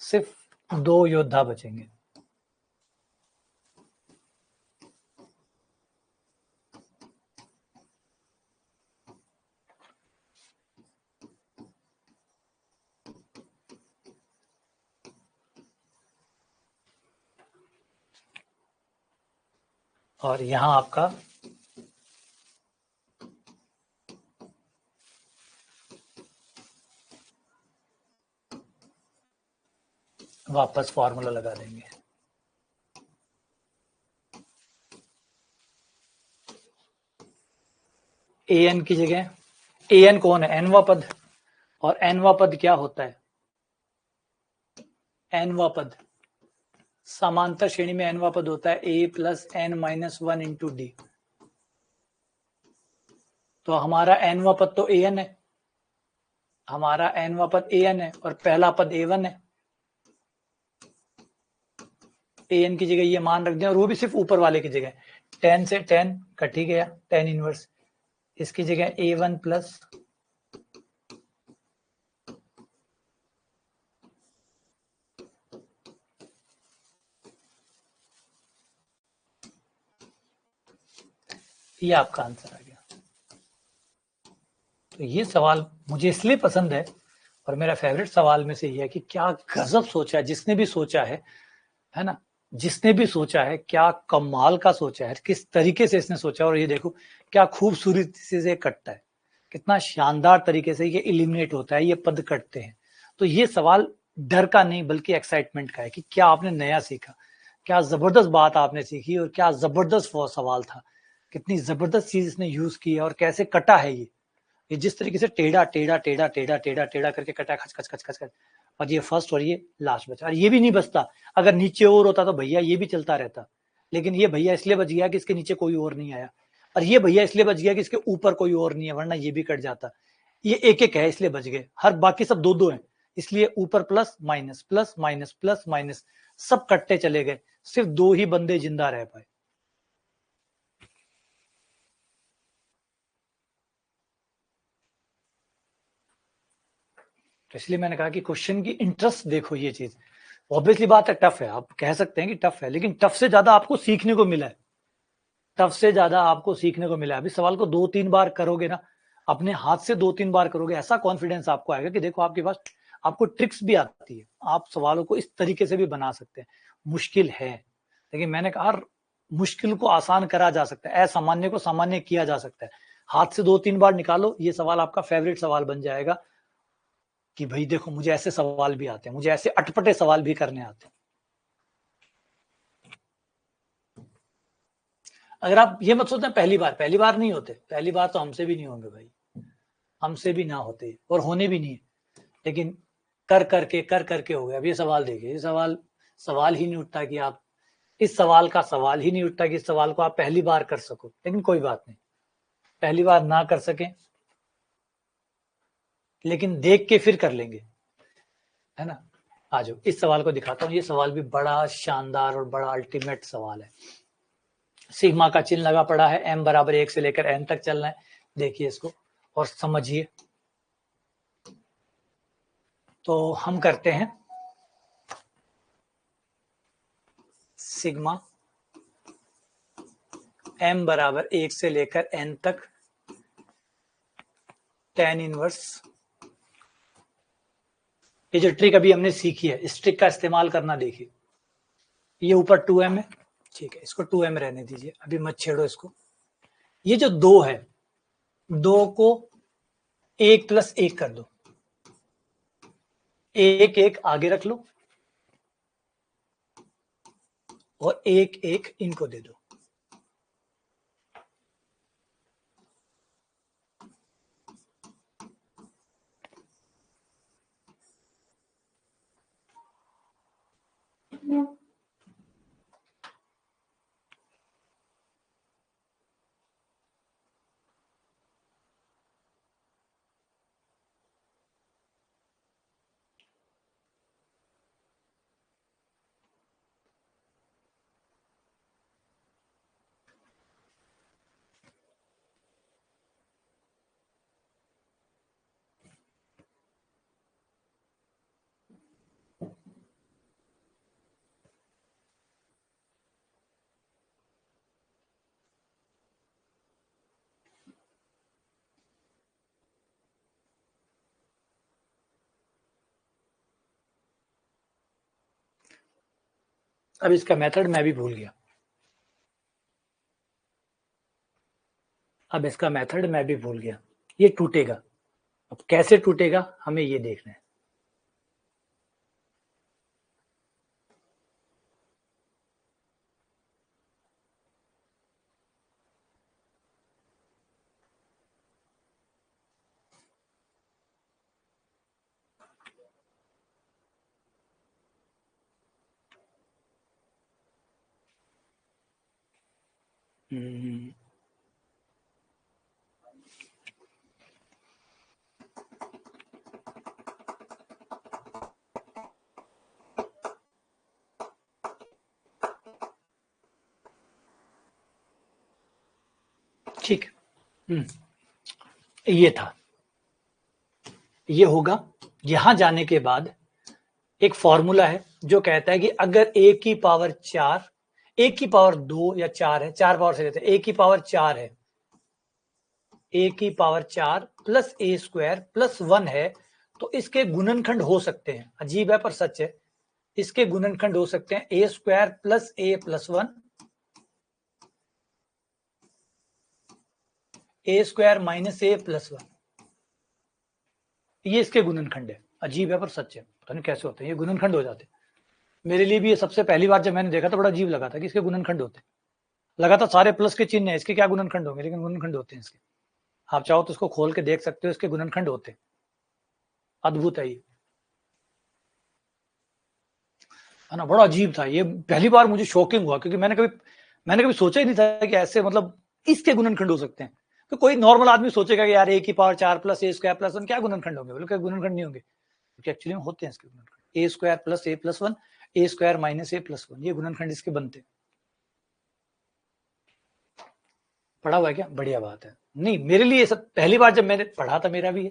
सिर्फ दो योद्धा बचेंगे। और यहां आपका वापस फॉर्मूला लगा देंगे। an की जगह, an कौन है? nवा पद, और nवा पद क्या होता है? nवा पद समांतर श्रेणी में nवा पद होता है a plus n minus 1 into D. तो हमारा nवा पद तो an है, हमारा nवा पद an है और पहला पद a1 है। an की जगह ये मान रख दिया, और वो भी सिर्फ ऊपर वाले की जगह। tan से tan कट ही गया, tan इनवर्स। इसकी जगह a1 प्लस ये आपका आंसर आ गया। तो ये सवाल मुझे इसलिए पसंद है और मेरा फेवरेट सवाल में से ये है कि क्या गजब सोचा है जिसने भी सोचा है ना, जिसने भी सोचा है, क्या कमाल का सोचा है, किस तरीके से इसने सोचा। और ये देखो क्या खूबसूरती से कटता है, कितना शानदार तरीके से ये इलिमिनेट होता है, ये पद कटते हैं। तो ये सवाल डर का नहीं बल्कि एक्साइटमेंट का है कि क्या आपने नया सीखा, क्या जबरदस्त बात आपने सीखी, और क्या जबरदस्त वो सवाल था, कितनी जबरदस्त चीज इसने यूज की है, और कैसे कटा है ये जिस तरीके से टेढ़ा टेढ़ा टेढ़ा टेढ़ा टेढ़ा टेढ़ा करके कटा, खच खच खच खच खच, और ये फर्स्ट और ये लास्ट बचा। और ये भी नहीं बचता, अगर नीचे और होता तो भैया ये भी चलता रहता, लेकिन ये भैया इसलिए बच गया कि इसके नीचे कोई और नहीं आया, और ये भैया इसलिए बच गया कि इसके ऊपर कोई और नहीं है, वरना ये भी कट जाता। ये एक एक है इसलिए बच गए, हर बाकी सब दो दो हैं इसलिए ऊपर plus minus plus minus plus minus सब कटते चले गए, सिर्फ दो ही बंदे जिंदा रह पाए। तो इसलिए मैंने कहा कि क्वेश्चन की इंटरेस्ट देखो, ये चीज ऑब्वियसली बात है टफ है, आप कह सकते हैं कि टफ है, लेकिन टफ से ज्यादा आपको सीखने को मिला है, टफ से ज्यादा आपको सीखने को मिला है। अभी सवाल को 2-3 बार करोगे ना, अपने हाथ से 2-3 बार करोगे, ऐसा कॉन्फिडेंस आपको आएगा कि देखो आपके पास, आपको ट्रिक्स भी आती है, आप सवालों को इस तरीके से भी बना सकते हैं। मुश्किल है, लेकिन मैंने कहा मुश्किल को आसान करा जा सकता है, असामान्य को सामान्य किया जा सकता है। हाथ से 2-3 बार निकालो, ये सवाल आपका फेवरेट सवाल बन जाएगा कि भाई देखो मुझे ऐसे सवाल भी आते हैं, मुझे ऐसे अटपटे सवाल भी करने आते हैं। अगर आप ये मत सोचना पहली बार नहीं होते, पहली बार तो हमसे भी नहीं होंगे भाई, हमसे भी ना होते और होने भी नहीं है, लेकिन कर करके हो गया। अब ये सवाल देखिए, ये सवाल ही नहीं उठता कि आप इस सवाल का सवाल ही नहीं उठता कि इस सवाल को आप पहली बार कर सको, लेकिन कोई बात नहीं, पहली बार ना कर सके लेकिन देख के फिर कर लेंगे, है ना। आ जाओ इस सवाल को दिखाता हूँ, ये सवाल भी बड़ा शानदार और बड़ा अल्टीमेट सवाल है। सिग्मा का चिन्ह लगा पड़ा है, m बराबर 1 से लेकर n तक चलना है, देखिए इसको और समझिए। तो हम करते हैं सिग्मा m बराबर 1 से लेकर n तक tan इनवर्स, ये जो ट्रिक अभी हमने सीखी है इस ट्रिक का इस्तेमाल करना, देखिए ये ऊपर 2m है, ठीक है, इसको 2m रहने दीजिए, अभी मत छेड़ो इसको। ये जो 2 है, 2 को 1 + 1 कर दो, 1 1 आगे रख लो और 1 1 इनको दे दो। अब इसका मेथड मैं भी भूल गया, अब इसका मेथड मैं भी भूल गया, ये टूटेगा, अब कैसे टूटेगा हमें ये देखना है। ठीक, ये था, ये होगा। यहां जाने के बाद एक फॉर्मूला है जो कहता है कि अगर a की पावर 4, a की पावर 2 या 4 है, 4 पावर से लेते हैं, a की पावर 4 है, a की पावर 4 प्लस a² प्लस 1 है, तो इसके गुणनखंड हो सकते हैं, अजीब है पर सच है, इसके गुणनखंड हो सकते हैं a² plus a plus 1, a² minus a plus 1, ये इसके गुणनखंड है। अजीब है पर सच है, पता नहीं कैसे होते हैं ये गुणनखंड हो जाते हैं। मेरे लिए भी ये सबसे पहली बार जब मैंने देखा तो बड़ा अजीब लगा था कि इसके गुणनखंड होते हैं, लगा था सारे प्लस के चिन्ह है, इसके क्या गुणनखंड होंगे, लेकिन गुणनखंड होते हैं इसके। आप चाहो तो इसको खोल के देख सकते हो, इसके गुणनखंड होते हैं, अद्भुत है ये, है ना, बड़ा अजीब था ये, पहली बार मुझे शॉकिंग हुआ, क्योंकि मैंने कभी सोचा ही नहीं था कि ऐसे मतलब इसके गुणनखंड हो सकते हैं। तो कोई नॉर्मल आदमी सोचेगा कि यार a की power 4 plus a square plus 1 क्या गुणनखंड होंगे, बोलो क्या गुणनखंड नहीं होंगे, क्योंकि एक्चुअली में होते हैं इसके गुणनखंड, a square plus a plus 1 a square minus a plus 1, ये गुणनखंड इसके बनते हैं। पढ़ा हुआ है क्या? बढ़िया बात है। नहीं, मेरे लिए सब पहली बार जब मैंने पढ़ा था, मेरा भी है,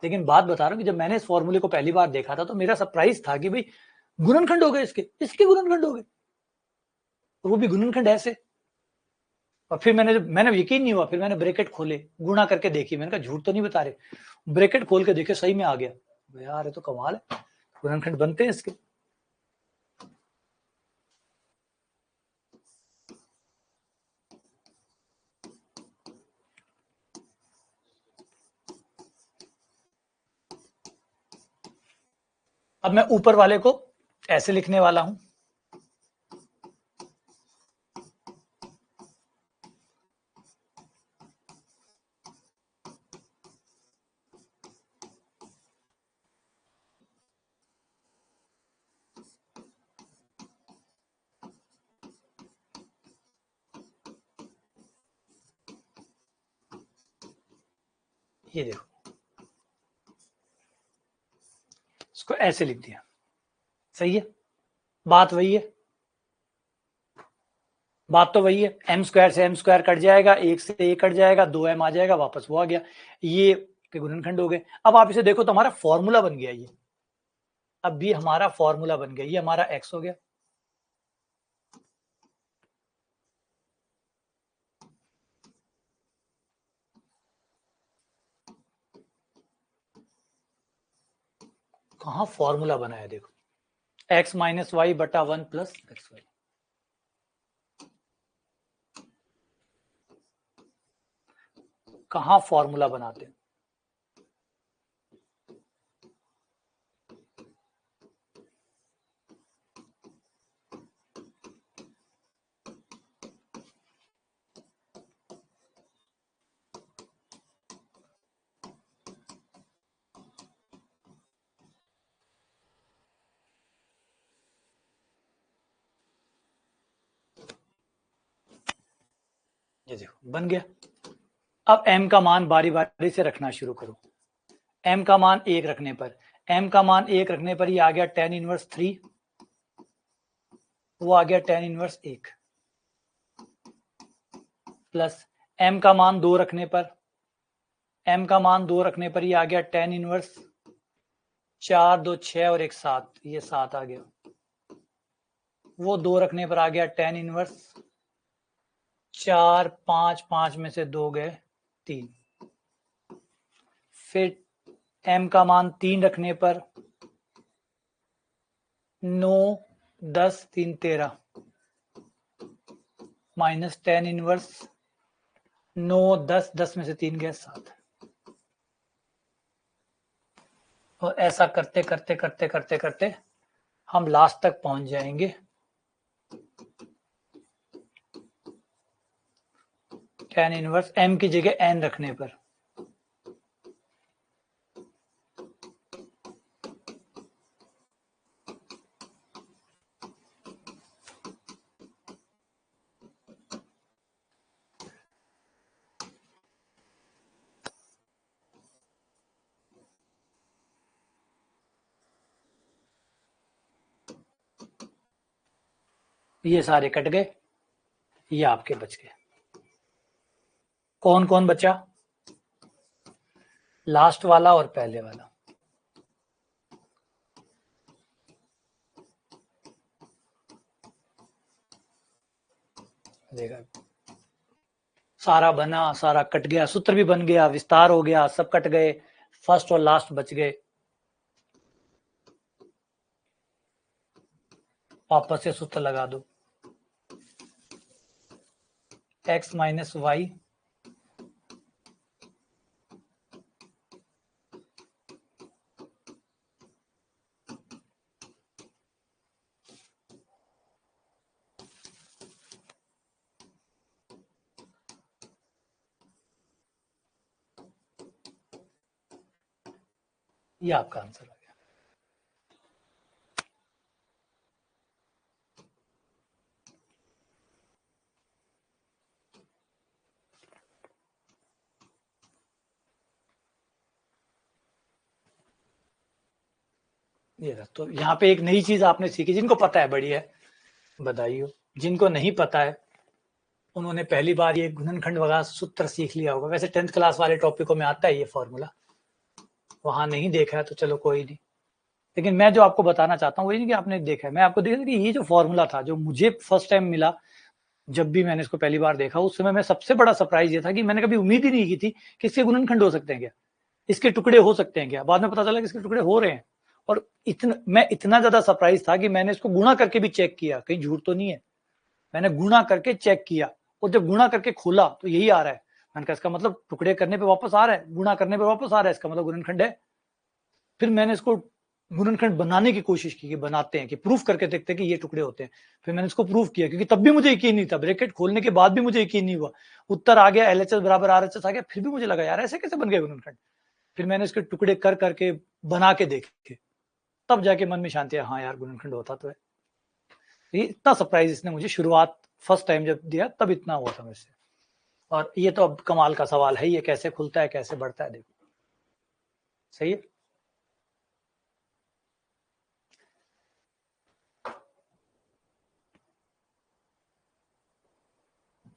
लेकिन बात बता रहा हूँ कि जब मैंने इस फॉर्मूले को पहली बार देखा था तो मेरा सरप्राइज था कि भाई गुणनखंड हो गए इसके गुणनखंड हो गए, वो भी गुणनखंड ऐसे। और फिर मैंने यकीन नहीं हुआ, फिर मैंने ब्रैकेट खोले, गुणा करके देखी, मैंने कहा झूठ तो नहीं बता रहे, ब्रैकेट खोल के देखे सही में आ गया, यार ये तो कमाल है, गुणनखंड बनते हैं इसके। अब मैं ऊपर वाले को ऐसे लिखने वाला हूं, ये देखो इसको ऐसे लिख दिया, सही है, बात वही है, बात तो वही है, एम स्क्वायर से एम स्क्वायर कट जाएगा, एक से एक कट जाएगा, 2m आ जाएगा, वापस वो आ गया, ये के गुणनखंड हो गए। अब आप इसे देखो तो हमारा फॉर्मूला बन गया, ये अब भी हमारा फॉर्मूला बन गया, ये हमारा x हो गया, कहां फॉर्मूला बनाया देखो, x माइनस वाई बटा 1 प्लस एक्स वाई, कहां फॉर्मूला बनाते हैं, ये देखो बन गया। अब m का मान बारी बारी से रखना शुरू करो, m का मान 1 रखने पर, m का मान 1 रखने पर ये आ गया tan इनवर्स 3, वो आ गया tan इनवर्स 1, प्लस m का मान 2 रखने पर, m का मान 2 रखने पर ये आ गया tan इनवर्स 4 2 6 और 1 7, ये 7 आ गया, वो 2 रखने पर आ गया tan इनवर्स 4 5 5 में से 2 गए 3, फिर m का मान 3 रखने पर 9 10 3 13 माइनस tan इनवर्स 9 10 10 में से 3 गए 7, और ऐसा करते करते करते करते करते हम लास्ट तक पहुंच जाएंगे tan इनवर्स m की जगह n रखने पर, ये सारे कट गए, ये आपके बच गए, कौन कौन बचा, लास्ट वाला और पहले वाला, देखा सारा बना, सारा कट गया, सूत्र भी बन गया, विस्तार हो गया, सब कट गए, फर्स्ट और लास्ट बच गए, वापस से सूत्र लगा दो, x माइनस वाई ये आपका आंसर आ गया। ये रहा। तो यहाँ पे एक नई चीज आपने सीखी, जिनको पता है बढ़िया है, बधाई हो। जिनको नहीं पता है उन्होंने पहली बार ये गुणनखंड वगैरह सूत्र सीख लिया होगा। वैसे 10th क्लास वाले टॉपिकों में आता है ये फॉर्मूला, वहां नहीं देखा है तो चलो कोई नहीं। लेकिन मैं जो आपको बताना चाहता हूँ वही नहीं कि आपने देखा है, मैं आपको देखा कि ये जो फॉर्मूला था जो मुझे फर्स्ट टाइम मिला, जब भी मैंने इसको पहली बार देखा उस समय मैं सबसे बड़ा सरप्राइज ये था कि मैंने कभी उम्मीद ही नहीं की थी कि इसके गुणनखंड हो सकते हैं क्या, इसके टुकड़े हो सकते हैं क्या। बाद में पता चला कि इसके टुकड़े हो रहे हैं। और मैं इतना ज्यादा सरप्राइज था कि मैंने इसको गुणा करके भी चेक किया, कहीं झूठ तो नहीं है। मैंने गुणा करके चेक किया और जब गुणा करके खोला तो यही आ रहा है। मैंने कहा इसका मतलब टुकड़े करने पे वापस आ रहा है, गुणा करने पे वापस आ रहा है, इसका मतलब गुणनखंड है। फिर मैंने इसको गुणनखंड बनाने की कोशिश की कि बनाते हैं, कि प्रूफ करके देखते हैं कि ये टुकड़े होते हैं। फिर मैंने इसको प्रूफ किया, क्योंकि तब भी मुझे यकीन नहीं था, ब्रैकेट खोलने के बाद भी मुझे यकीन नहीं हुआ। उत्तर आ गया LHS बराबर RHS आ गया, फिर भी मुझे लगा यार ऐसे कैसे बन गए गुणनखंड। फिर मैंने इसके टुकड़े कर करके बना के देखे, तब जाके मन में शांति है, हाँ यार गुणनखंड होता तो है। ये इतना सरप्राइज इसने मुझे शुरुआत फर्स्ट टाइम जब दिया तब इतना हुआ था मेरे से। और ये तो अब कमाल का सवाल है, ये कैसे खुलता है कैसे बढ़ता है, देखो सही है।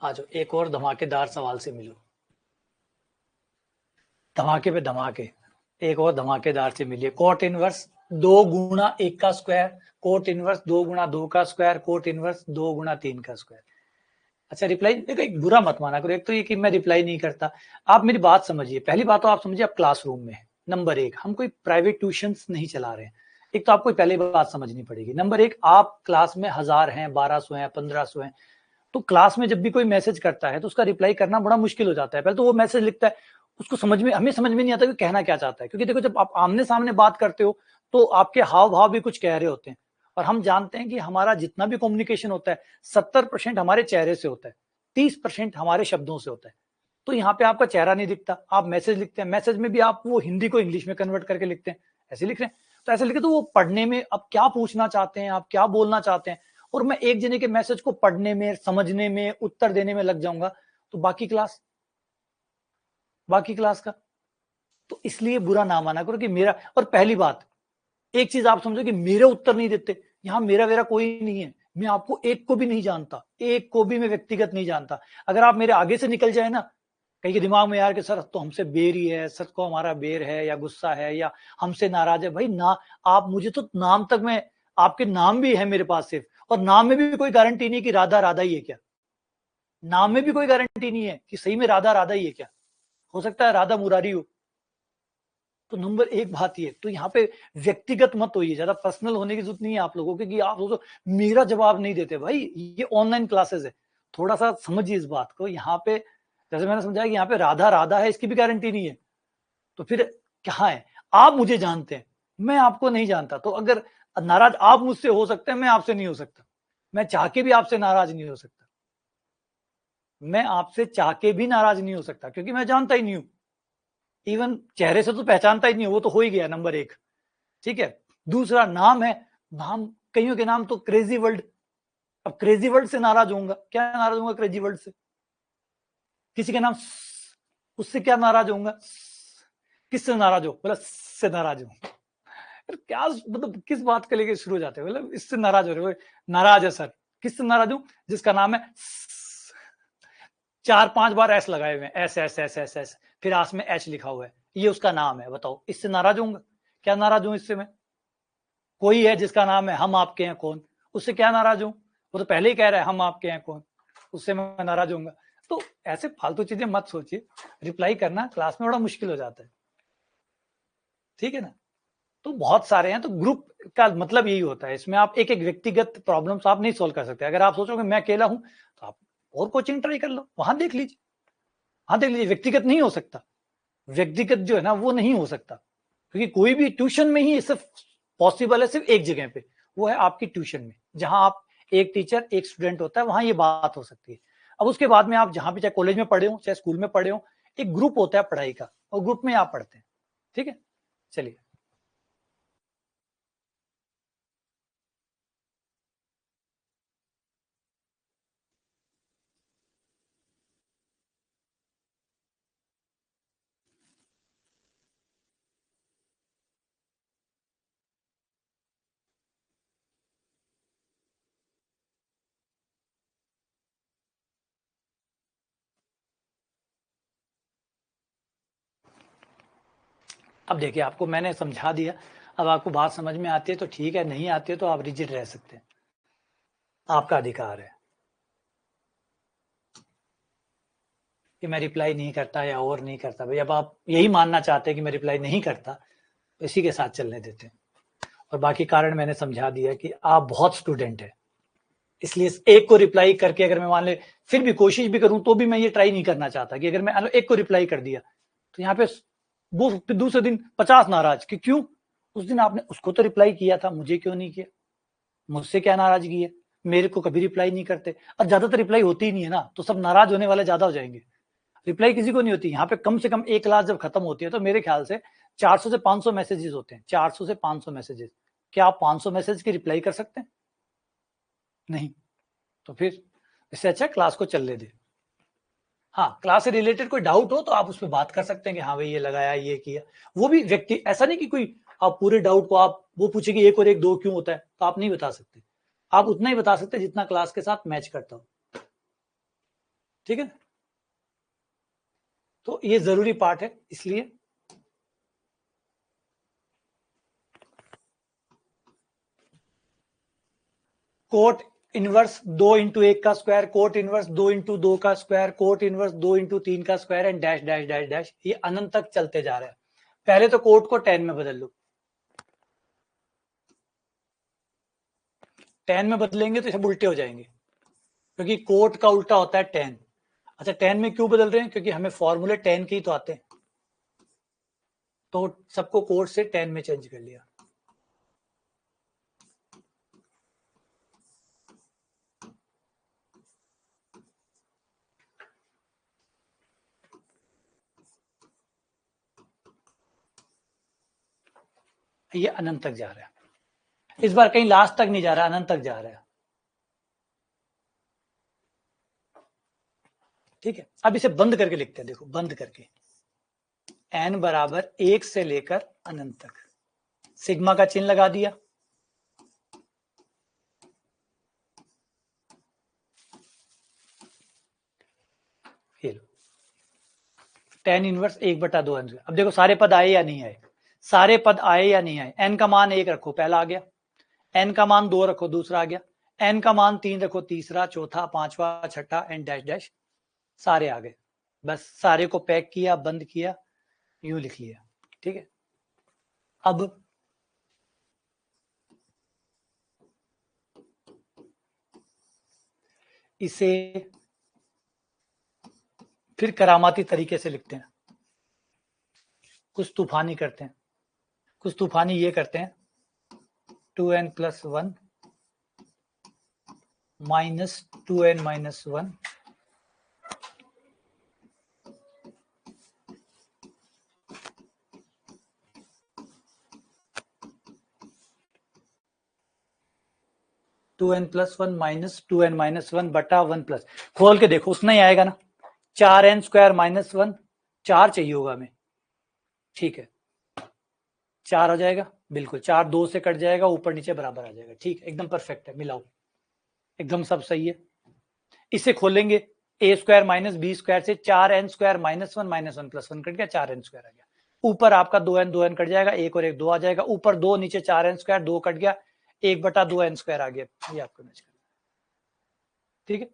आ जाओ एक और धमाकेदार सवाल से मिलो, धमाके पे धमाके, एक और धमाकेदार से मिलिए। कोट इनवर्स 2 गुणा 1 का स्क्वायर, कोट इनवर्स 2 गुणा 2 का स्क्वायर, कोट इनवर्स 2 गुणा 3 का स्क्वायर। अच्छा रिप्लाई देखो, एक बुरा मत माना करो, एक तो ये कि मैं रिप्लाई नहीं करता। आप मेरी बात समझिए, पहली बात तो आप समझिए आप क्लासरूम में है। नंबर एक, हम कोई प्राइवेट ट्यूशन नहीं चला रहे हैं। एक तो आपको पहले बात समझनी पड़ेगी। नंबर एक, आप क्लास में 1000 हैं, 1200 हैं, 1500 हैं, तो क्लास में जब भी कोई मैसेज करता है तो उसका रिप्लाई करना बड़ा मुश्किल हो जाता है। पहले तो वो मैसेज लिखता है, उसको समझ में हमें समझ में नहीं आता कि कहना क्या चाहता है, क्योंकि देखो जब आप आमने सामने बात करते हो तो आपके हाव भाव भी कुछ कह रहे होते हैं। और हम जानते हैं कि हमारा जितना भी कम्युनिकेशन होता है 70% हमारे चेहरे से होता है, 30% हमारे शब्दों से होता है। तो यहाँ पे आपका चेहरा नहीं दिखता, आप मैसेज लिखते हैं, मैसेज में भी आप वो हिंदी को इंग्लिश में कन्वर्ट करके लिखते हैं, ऐसे लिख रहे हैं। तो ऐसे लिखे तो वो पढ़ने में आप क्या पूछना चाहते हैं, आप क्या बोलना चाहते हैं, और मैं एक जने के मैसेज को पढ़ने में, समझने में, उत्तर देने में लग जाऊंगा, तो बाकी क्लास का। तो इसलिए बुरा ना माना करो कि मेरा, और पहली बात एक चीज आप समझो कि मेरे उत्तर नहीं देते, यहां मेरा वेरा कोई नहीं है, मैं आपको एक को भी नहीं जानता, एक को भी मैं व्यक्तिगत नहीं जानता। अगर आप मेरे आगे से निकल जाए ना, कहीं के दिमाग में यार कि सर तो हमसे बेर ही है, सर को हमारा बेर है या गुस्सा है या हमसे नाराज है, भाई ना, आप मुझे तो नाम तक में, आपके नाम भी है मेरे पास सिर्फ, और नाम में भी कोई गारंटी नहीं कि राधा राधा ही है क्या। नाम में भी कोई गारंटी नहीं है कि सही में राधा राधा ही है क्या, हो सकता है राधा मुरारी हो। तो नंबर एक बात ये, तो यहाँ पे व्यक्तिगत मत होइए, ज्यादा पर्सनल होने की जरूरत नहीं है आप लोगों की, कि आप लोग मेरा जवाब नहीं देते। भाई ये ऑनलाइन क्लासेस है, थोड़ा सा समझिए इस बात को। यहाँ पे जैसे मैंने समझाया कि यहाँ पे राधा राधा है, इसकी भी गारंटी नहीं है। तो फिर क्या है, आप मुझे जानते हैं, मैं आपको नहीं जानता। तो अगर नाराज आप मुझसे हो सकते हैं, मैं आपसे नहीं हो सकता। मैं चाह के भी आपसे नाराज नहीं हो सकता, मैं आपसे चाह के भी नाराज नहीं हो सकता, क्योंकि मैं जानता ही नहीं हूं। इवन चेहरे से तो पहचानता ही नहीं, वो तो हो ही गया नंबर एक। ठीक है, दूसरा नाम है, नाम कईयों के नाम तो क्रेजी वर्ल्ड। अब क्रेजी वर्ल्ड से नाराज होऊंगा, क्या नाराज होऊंगा क्रेजी वर्ल्ड से। किसी के नाम उससे क्या नाराज होऊंगा, किससे नाराज हो, बोला से नाराज हूं। क्या मतलब किस बात के लेके शुरू हो जाते हैं, मतलब इससे नाराज हो रहे हो, नाराज है सर, किससे नाराज हूं, जिसका नाम है 4-5 बार एस लगाए हुए हैं, S S S S S, फिर आस में एच लिखा हुआ है, ये उसका नाम है। बताओ इससे नाराज होऊंगा, क्या नाराज हूं इससे मैं। कोई है जिसका नाम है हम आपके हैं कौन, उससे क्या नाराज हूं, वो तो पहले ही कह रहा है हम आपके हैं कौन, उससे मैं नाराज होऊंगा। तो ऐसे फालतू चीजें मत सोचिए, रिप्लाई करना क्लास में बड़ा मुश्किल हो जाता है, ठीक है ना। तो बहुत सारे हैं, तो ग्रुप का मतलब यही होता है, इसमें आप एक एक व्यक्तिगत प्रॉब्लम्स आप नहीं सोल्व कर सकते। अगर आप सोचोगे मैं अकेला हूं तो आप और कोचिंग ट्राई कर लो, वहां देख लीजिए, वहां देख लीजिए, व्यक्तिगत नहीं हो सकता। व्यक्तिगत जो है ना वो नहीं हो सकता, क्योंकि कोई भी ट्यूशन में ही सिर्फ पॉसिबल है, सिर्फ एक जगह पे, वो है आपकी ट्यूशन में, जहां आप एक टीचर एक स्टूडेंट होता है, वहां ये बात हो सकती है। अब उसके बाद में आप जहां भी, चाहे कॉलेज में पढ़े हो चाहे स्कूल में पढ़े हो, एक ग्रुप होता है पढ़ाई का, और ग्रुप में आप पढ़ते हैं, ठीक है। चलिए। अब देखिए, आपको मैंने समझा दिया, अब आपको बात समझ में आती है तो ठीक है, नहीं आती है तो आप रिजिड रह सकते हैं, आपका अधिकार है कि मैं रिप्लाई नहीं करता या और नहीं करता। भाई अब आप यही मानना चाहते हैं कि मैं रिप्लाई नहीं करता, तो इसी के साथ चलने देते हैं। और बाकी कारण मैंने समझा दिया कि आप बहुत स्टूडेंट है, इसलिए एक को रिप्लाई करके अगर मैं मान ले फिर भी कोशिश भी करूं तो भी मैं ये ट्राई नहीं करना चाहता कि अगर मैं एक को रिप्लाई कर दिया तो यहाँ पे वो दूसरे दिन 50 नाराज कि क्यों, उस दिन आपने उसको तो रिप्लाई किया था, मुझे क्यों नहीं किया, मुझसे क्या नाराजगी है, मेरे को कभी रिप्लाई नहीं करते। और ज्यादातर रिप्लाई होती ही नहीं है ना, तो सब नाराज होने वाले ज्यादा हो जाएंगे। रिप्लाई किसी को नहीं होती। यहाँ पे कम से कम एक क्लास जब खत्म होती है तो मेरे ख्याल से 400 से 500 मैसेजेस होते हैं, 400 से 500 मैसेजेस। क्या आप 500 मैसेज की रिप्लाई कर सकते हैं? नहीं। तो फिर इससे अच्छा क्लास को चलने दे। हाँ, क्लास से रिलेटेड कोई डाउट हो तो आप उस पर बात कर सकते हैं कि हाँ भाई ये लगाया, ये किया। वो भी व्यक्ति, ऐसा नहीं कि कोई आप पूरे डाउट को आप वो पूछे कि 1 और 1 2 क्यों होता है, तो आप नहीं बता सकते। आप उतना ही बता सकते हैं जितना क्लास के साथ मैच करता हो। ठीक है, तो ये जरूरी पार्ट है, इसलिए कोट इनवर्स 2 इंटू 1 का स्क्वायर, कोट इनवर्स 2 इंटू 2 का स्क्वायर, कोट इनवर्स 2 इंटू 3 का square and dash dash dash dash, ये अनंत तक चलते जा रहा है। पहले तो कोट को 10 में बदल लो, 10 में बदलेंगे तो सब उल्टे हो जाएंगे, क्योंकि कोट का उल्टा होता है 10। अच्छा, 10 में क्यों बदल रहे हैं? क्योंकि हमें फॉर्मूले 10 के ही तो आते हैं, तो सबको कोट से 10 में चेंज कर लिया। ये अनंत तक जा रहा है, इस बार कहीं लास्ट तक नहीं जा रहा, अनंत तक जा रहा है। ठीक है, अब इसे बंद करके लिखते हैं, देखो बंद करके, n बराबर 1 से लेकर अनंत तक, सिग्मा का चिन्ह लगा दिया। ये लो, tan इनवर्स 1/2 n। अब देखो सारे पद आए या नहीं आए, सारे पद आए या नहीं आए। n का मान 1 रखो, पहला आ गया। n का मान 2 रखो, दूसरा आ गया। n का मान 3 रखो, तीसरा, चौथा, पांचवा, छठा एंड डैश डैश, सारे आ गए। बस सारे को पैक किया, बंद किया, यूं लिख लिया। ठीक है, अब इसे फिर करामाती तरीके से लिखते हैं, कुछ तूफानी करते हैं, कुछ तूफानी ये करते हैं, 2n+1 minus 2n-1 2n+1 minus 2n-1 बटा 1+, खोल के देखो उतना ही आएगा ना, 4n² - 1, 4 चाहिए होगा हमें। ठीक है, 4 हो जाएगा, बिल्कुल 4 2 से कट जाएगा, ऊपर नीचे बराबर आ जाएगा। ठीक, एकदम परफेक्ट है, मिलाओ, एकदम सब सही है। इसे खोलेंगे, a² - b² से 4n² - 1 - 1 + 1 कट गया, 4n² आ गया। ऊपर आपका 2n कट जाएगा, 1 और 1 2 आ जाएगा, ऊपर 2 नीचे 4n², 2 कट गया, 1/2n² आ गया। ये आपको मैच करना। ठीक है,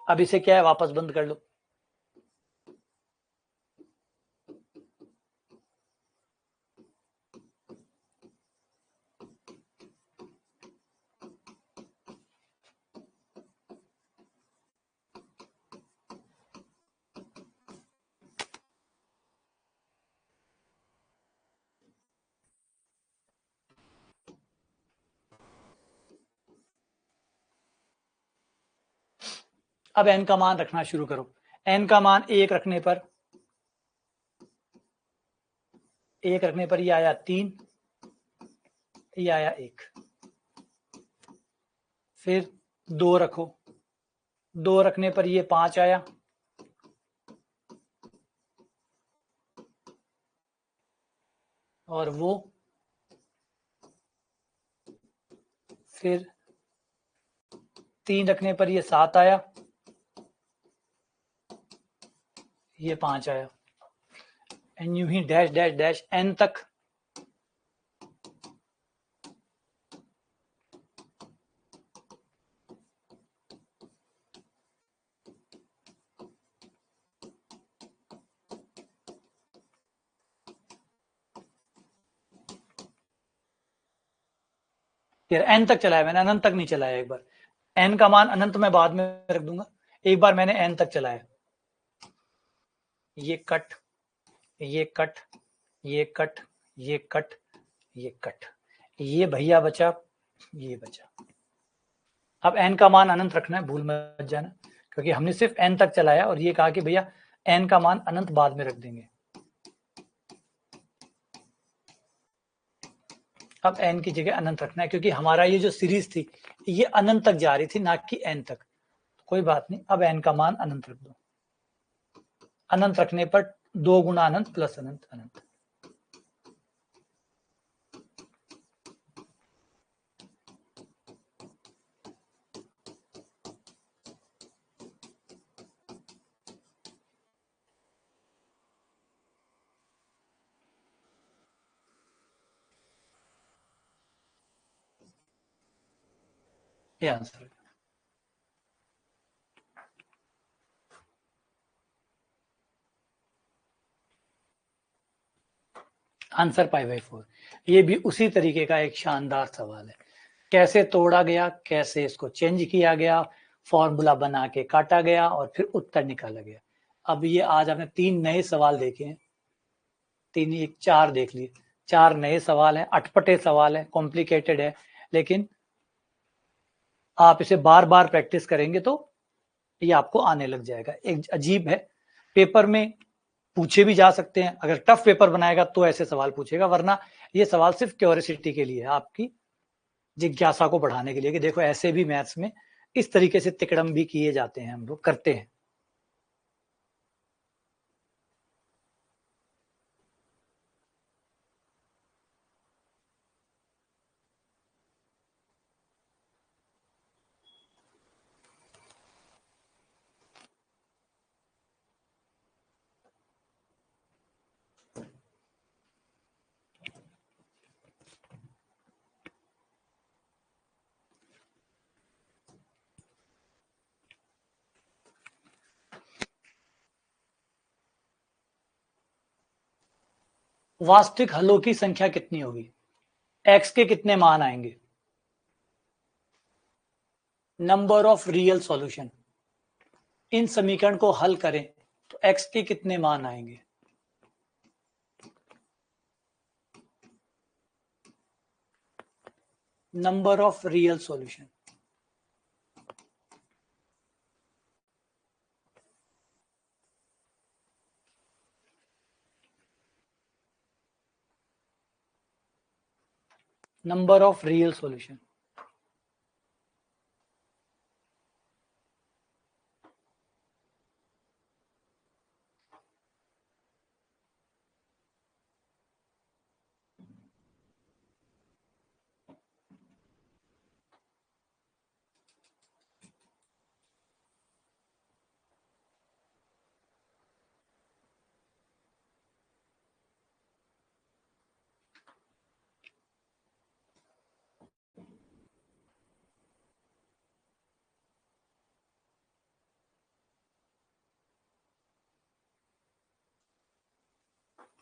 अब इसे क्या है, वापस बंद कर लो। अब n का मान रखना शुरू करो। n का मान 1 रखने पर, 1 रखने पर ये आया 3, ये आया 1। फिर 2 रखो, 2 रखने पर ये 5 आया, और वो, फिर 3 रखने पर ये 7 आया, ये 5 आया, एंड यूं ही डैश डैश डैश n तक। यार n तक चलाया मैंने, अनंत तक नहीं चलाया। एक बार n का मान अनंत मैं बाद में रख दूंगा, एक बार मैंने n तक चलाया। ये कट, ये कट, ये कट, ये कट, ये कट, ये भैया बचा, ये बचा। अब n का मान अनंत रखना है, भूल मत जाना, क्योंकि हमने सिर्फ n तक चलाया और ये कहा कि भैया n का मान अनंत बाद में रख देंगे। अब n की जगह अनंत रखना है, क्योंकि हमारा ये जो सीरीज थी ये अनंत तक जा रही थी, ना कि n तक। कोई बात नहीं, अब n का मान अनंत रख दो। अनंत रखने पर 2 गुना अनंत प्लस अनंत अनंत। ये आंसर है। आंसर π/4। ये भी उसी तरीके का एक शानदार सवाल है। कैसे तोड़ा गया, कैसे इसको चेंज किया गया, फॉर्मूला बना के काटा गया और फिर उत्तर निकाला गया। अब ये आज आपने 3 नए सवाल देखे हैं, 3 ही 4 देख लिए, 4 नए सवाल हैं, अटपटे सवाल हैं, कॉम्प्लिकेटेड है, लेकिन आप इसे बार बार प्रैक्टिस करेंगे तो ये आपको आने लग जाएगा। एक अजीब है, पेपर में पूछे भी जा सकते हैं, अगर टफ पेपर बनाएगा तो ऐसे सवाल पूछेगा, वरना ये सवाल सिर्फ क्यूरियोसिटी के लिए है, आपकी जिज्ञासा को बढ़ाने के लिए कि देखो ऐसे भी मैथ्स में इस तरीके से तिकड़म भी किए जाते हैं, हम लोग करते हैं। वास्तविक हलों की संख्या कितनी होगी? x के कितने मान आएंगे? Number of real solution. इन समीकरण को हल करें तो x के कितने मान आएंगे? Number of real solution. Number of real solution.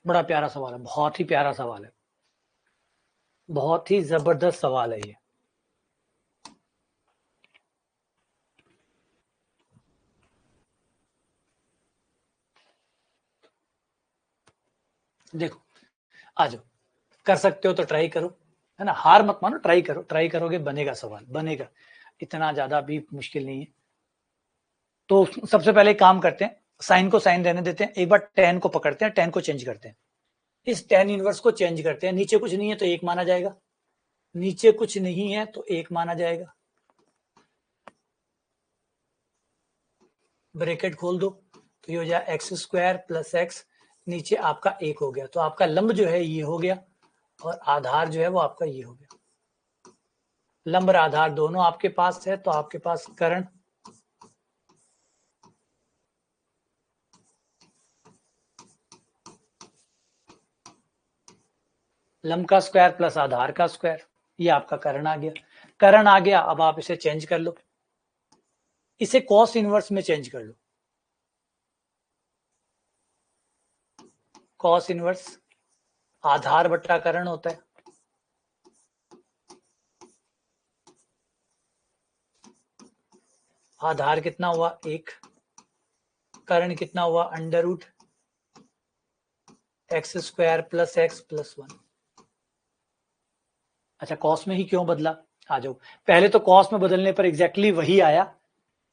बड़ा प्यारा सवाल है, बहुत ही प्यारा सवाल है, बहुत ही जबरदस्त सवाल है ये। देखो, आ जाओ, कर सकते हो तो ट्राई करो, है ना, हार मत मानो, ट्राई करो, ट्राई करोगे बनेगा सवाल, बनेगा, इतना ज्यादा भी मुश्किल नहीं है। तो सबसे पहले काम करते हैं, साइन को साइन रहने देते हैं, एक बार टेन को पकड़ते हैं, टेन को चेंज करते हैं, इस टेन इनवर्स को चेंज करते हैं। नीचे कुछ नहीं है तो 1 माना जाएगा, नीचे कुछ नहीं है तो 1 माना जाएगा, ब्रैकेट खोल दो तो ये हो जाए एक्स स्क्वायर प्लस एक्स, नीचे आपका 1 हो गया, तो आपका लंब जो है ये हो गया और आधार जो है वो आपका ये हो गया। लंब और आधार दोनों आपके पास है, तो आपके पास कर्ण लंब का स्क्वायर प्लस आधार का स्क्वायर, ये आपका कर्ण आ गया। कर्ण आ गया, अब आप इसे चेंज कर लो, इसे कॉस इनवर्स में चेंज कर लो। कॉस इनवर्स आधार बट्टा कर्ण होता है, आधार कितना हुआ 1, कर्ण कितना हुआ under root x square plus x plus 1। अच्छा, कॉस में ही क्यों बदला, आ जाओ। पहले तो कॉस में बदलने पर एग्जैक्टली वही आया,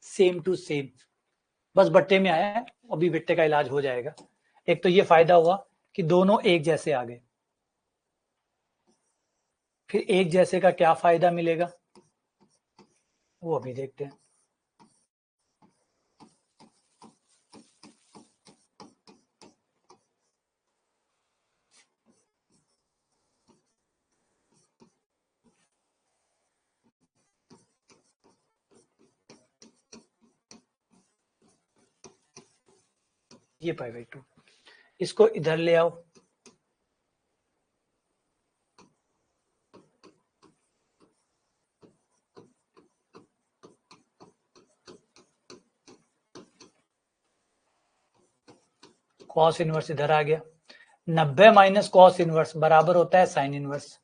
सेम टू सेम, बस बट्टे में आया है, अभी बट्टे का इलाज हो जाएगा। एक तो ये फायदा हुआ कि दोनों एक जैसे आ गए। फिर एक जैसे का क्या फायदा मिलेगा वो अभी देखते हैं। ये पाई बाई 2, इसको इधर ले आओ, कॉस इनवर्स इधर आ गया। 90 माइनस कॉस इनवर्स बराबर होता है sine inverse.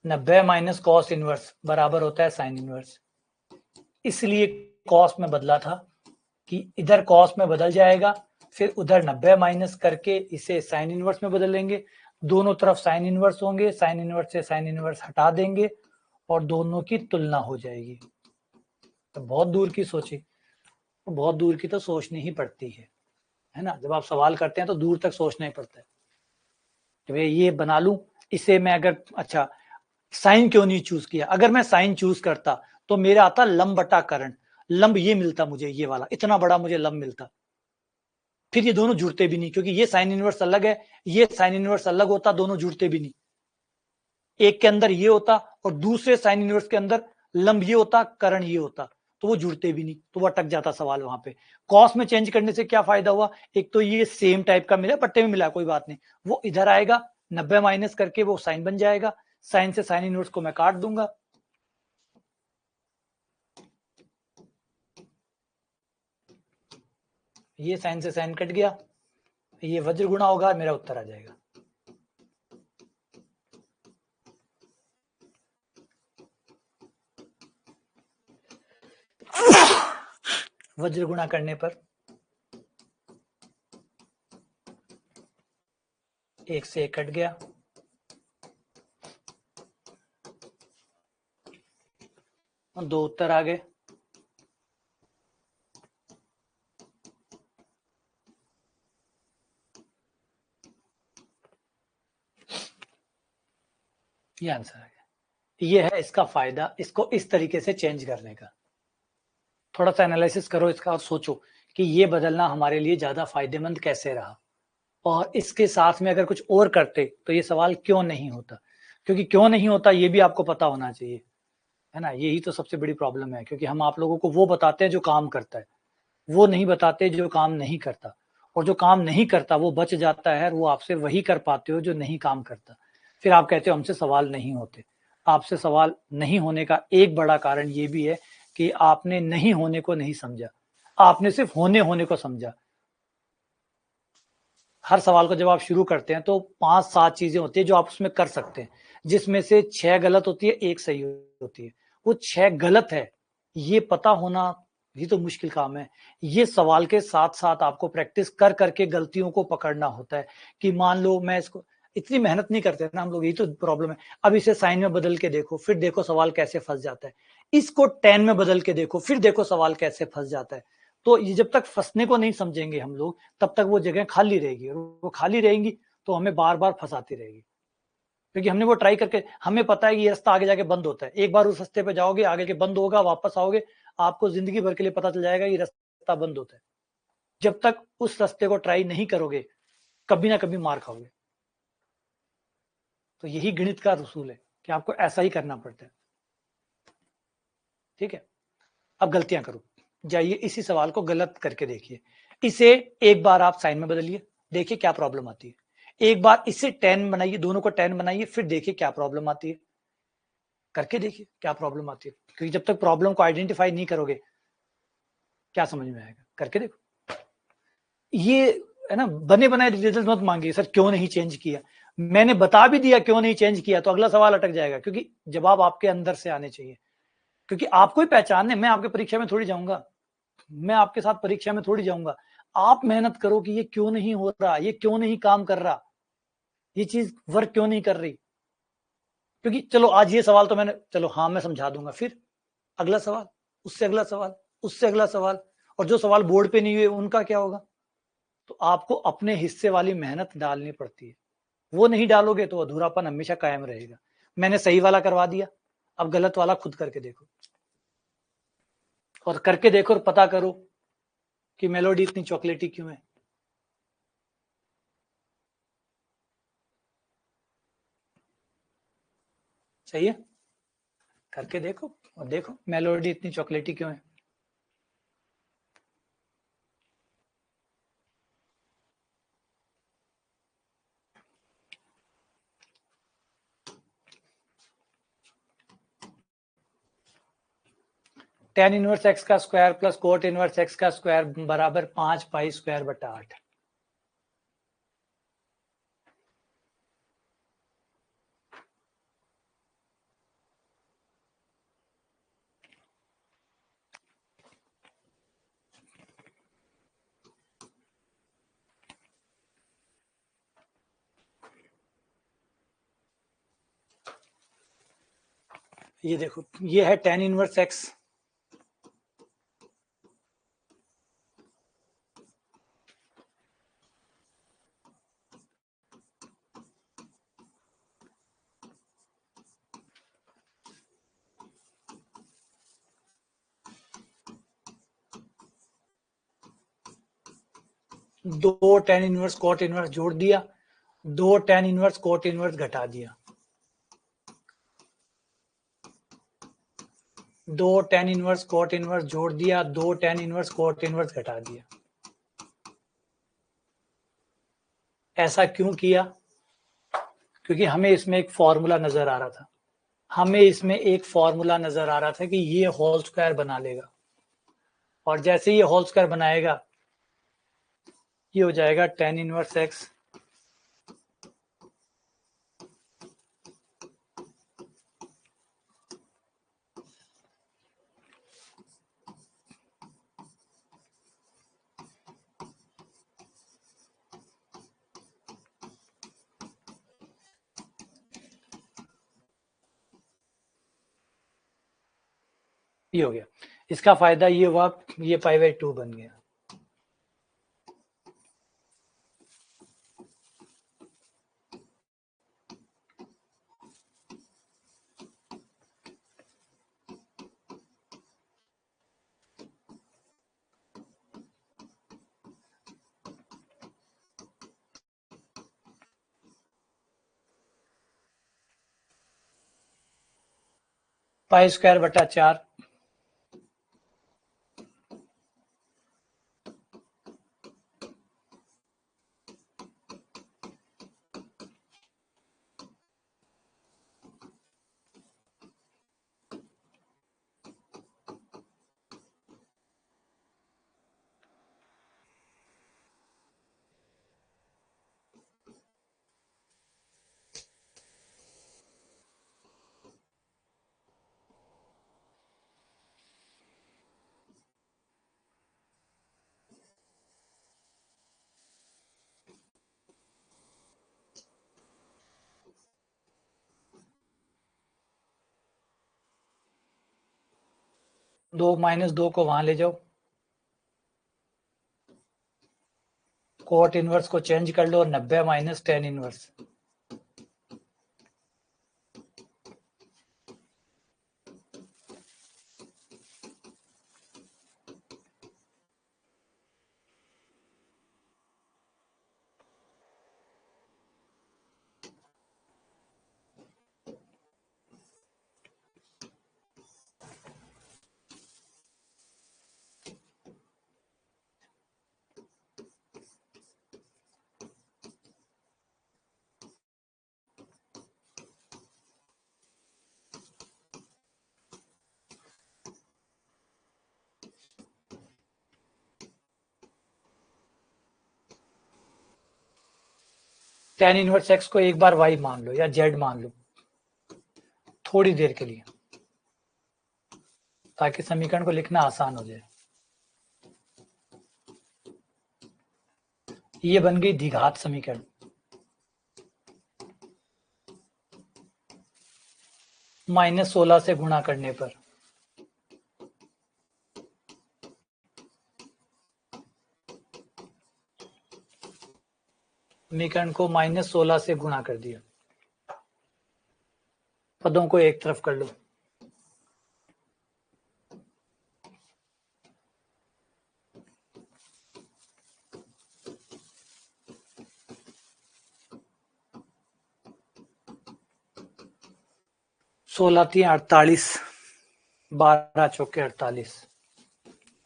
90 minus cos inverse बराबर होता है साइन इनवर्स। इसलिए कॉस में बदला था कि इधर कॉस में बदल जाएगा, फिर उधर 90 माइनस करके इसे साइन इनवर्स में बदल लेंगे, दोनों तरफ साइन इनवर्स होंगे, साइन इनवर्स से साइन इनवर्स हटा देंगे और दोनों की तुलना हो जाएगी। तो बहुत दूर की सोची, बहुत दूर की तो सोचनी ही पड़ती है ना। जब आप सवाल करते हैं तो दूर तक सोचना ही पड़ता है कि भाई ये बना लूं, इसे मैं अगर, अच्छा साइन क्यों नहीं चूज किया, अगर मैं साइन चूज करता तो मेरा आता लंब बटा कर्ण, लंब ये मिलता मुझे, ये वाला इतना बड़ा मुझे लंब मिलता, फिर ये दोनों जुड़ते भी नहीं, क्योंकि ये साइन इनवर्स अलग है, ये साइन इनवर्स अलग होता, दोनों जुड़ते भी नहीं। एक के अंदर ये होता और दूसरे साइन इनवर्स के अंदर लंब ये होता, कर्ण ये होता, तो वो जुड़ते भी नहीं, तो वो अटक जाता सवाल वहां पे। कॉस में चेंज करने से क्या फायदा हुआ, एक तो ये सेम टाइप का मिला, पट्टे में मिला कोई बात नहीं, वो इधर आएगा, 90 माइनस करके वो साइन बन जाएगा, साइन से साइन इनवर्स को मैं काट दूंगा, ये साइन से साइन कट गया, ये वज्र गुणा होगा, मेरा उत्तर आ जाएगा। वज्र गुणा करने पर 1 से 1 कट गया, और 2 उत्तर आ गए। ये आंसर आ गया। ये है इसका फायदा, इसको इस तरीके से चेंज करने का। थोड़ा सा एनालिसिस करो इसका और सोचो कि ये बदलना हमारे लिए ज्यादा फायदेमंद कैसे रहा, और इसके साथ में अगर कुछ और करते तो ये सवाल क्यों नहीं होता, क्योंकि क्यों नहीं होता ये भी आपको पता होना चाहिए, है ना। यही तो सबसे बड़ी प्रॉब्लम है, क्योंकि हम आप लोगों को वो बताते हैं जो काम करता है, वो नहीं बताते जो काम नहीं करता, और जो काम नहीं करता वो बच जाता है, और वो आपसे वही कर पाते हो जो नहीं काम करता। फिर आप कहते हो हमसे सवाल नहीं होते। आपसे सवाल नहीं होने का एक बड़ा कारण ये भी है कि आपने नहीं होने को नहीं समझा, आपने सिर्फ होने होने को समझा। हर सवाल को जब आप शुरू करते हैं तो 5-7 चीजें होती है जो आप उसमें कर सकते हैं, जिसमें से 6 गलत होती है, 1 सही होती है। वो 6 गलत है, ये पता होना ये तो मुश्किल काम है। ये सवाल के साथ साथ आपको प्रैक्टिस कर करके गलतियों को पकड़ना होता है, कि मान लो मैं इसको, इतनी मेहनत नहीं करते ना हम लोग, यही तो प्रॉब्लम है। अब इसे साइन में बदल के देखो, फिर देखो सवाल कैसे फंस जाता है, इसको टेन में बदल के देखो, फिर देखो सवाल कैसे फंस जाता है। तो ये जब तक फंसने को नहीं समझेंगे हम लोग, तब तक वो जगह खाली रहेगी, और वो खाली रहेंगी तो हमें बार बार फंसाती रहेगी, क्योंकि हमने वो ट्राई करके, हमें पता है कि ये रास्ता आगे जाके बंद होता है, एक बार उस रास्ते पे जाओगे, आगे के बंद होगा, वापस आओगे, आपको जिंदगी भर के लिए पता चल जाएगा ये रास्ता बंद होता है। जब तक उस रास्ते को ट्राई नहीं करोगे, कभी ना कभी मार खाओगे। तो यही गणित का उसूल है कि आपको ऐसा ही करना पड़ता है। ठीक है, अब गलतियां करो, जाइए इसी सवाल को गलत करके देखिए। इसे एक बार आप साइन में बदलिए, देखिए क्या प्रॉब्लम आती है। एक बार इसे 10 बनाइए, दोनों को 10 बनाइए, फिर देखिए क्या प्रॉब्लम आती है। करके देखिए क्या प्रॉब्लम आती है, क्योंकि जब तक प्रॉब्लम को आइडेंटिफाई नहीं करोगे क्या समझ में आएगा। करके देखो। ये है ना, बने बनाए रिजल्ट मत मांगिए, सर क्यों नहीं चेंज किया। मैंने बता भी दिया क्यों नहीं चेंज किया, तो अगला सवाल अटक जाएगा, क्योंकि जवाब आपके अंदर से आने चाहिए। क्योंकि आपको ही पहचानने, मैं आपके परीक्षा में थोड़ी जाऊंगा, मैं आपके साथ परीक्षा में थोड़ी जाऊंगा। आप मेहनत करो कि ये क्यों नहीं हो रहा, ये क्यों नहीं काम कर रहा, ये चीज वर्क क्यों नहीं कर रही। क्योंकि चलो आज ये सवाल तो मैंने, चलो हाँ मैं समझा दूंगा, फिर अगला सवाल, उससे अगला सवाल, उससे अगला सवाल, और जो सवाल बोर्ड पे नहीं हुए उनका क्या होगा। तो आपको अपने हिस्से वाली मेहनत डालनी पड़ती है, वो नहीं डालोगे तो अधूरापन हमेशा कायम रहेगा। मैंने सही वाला करवा दिया, अब गलत वाला खुद करके देखो, और करके देखो और पता करो कि मेलोडी इतनी चॉकलेटी क्यों है। सही है, करके देखो और देखो मेलोडी इतनी चॉकलेटी क्यों है। tan इनवर्स एक्स का square plus cot inverse x का स्क्वायर बराबर 5 पाई स्क्वायर बटा 8। ये देखो, ये है tan इनवर्स एक्स, दो tan इनवर्स कोट इनवर्स जोड़ दिया, दो tan इनवर्स कोट इनवर्स घटा दिया, दो tan इनवर्स कोट इनवर्स जोड़ दिया, दो tan इनवर्स कोट इनवर्स घटा दिया। ऐसा क्यों किया, क्योंकि हमें इसमें एक फॉर्मूला नजर आ रहा था, हमें इसमें एक फॉर्मूला नजर आ रहा था कि ये होल स्क्वायर बना लेगा, और जैसे ये होल स्क्वायर बनाएगा ये हो जाएगा tan इनवर्स एक्स ये हो गया। इसका फायदा ये हुआ, ये पाई बाई 2 बन गया। पाई स्क्वायर बटा 4, दो माइनस दो को वहां ले जाओ, कोट इनवर्स को चेंज कर लो, 90 minus tan inverse, tan inverse x को एक बार y मान लो या z मान लो थोड़ी देर के लिए, ताकि समीकरण को लिखना आसान हो जाए। ये बन गई द्विघात समीकरण। -16 से गुणा करने पर समीकरण को -16 से गुणा कर दिया, पदों को एक तरफ कर लो। सोलह 48, 12 चौके 48,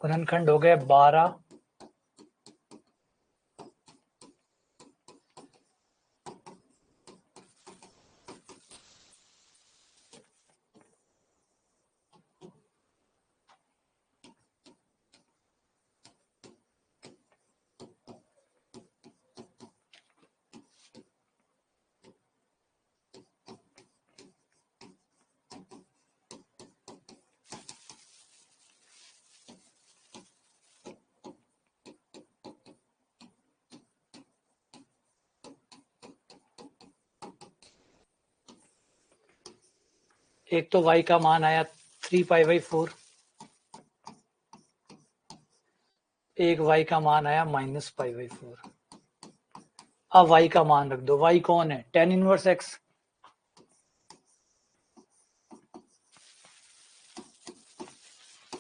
गुणनखंड हो गए 12 एक तो y का मान आया 3π/4, एक y का मान आया -π/4। अब y का मान रख दो। y कौन है? tan inverse x।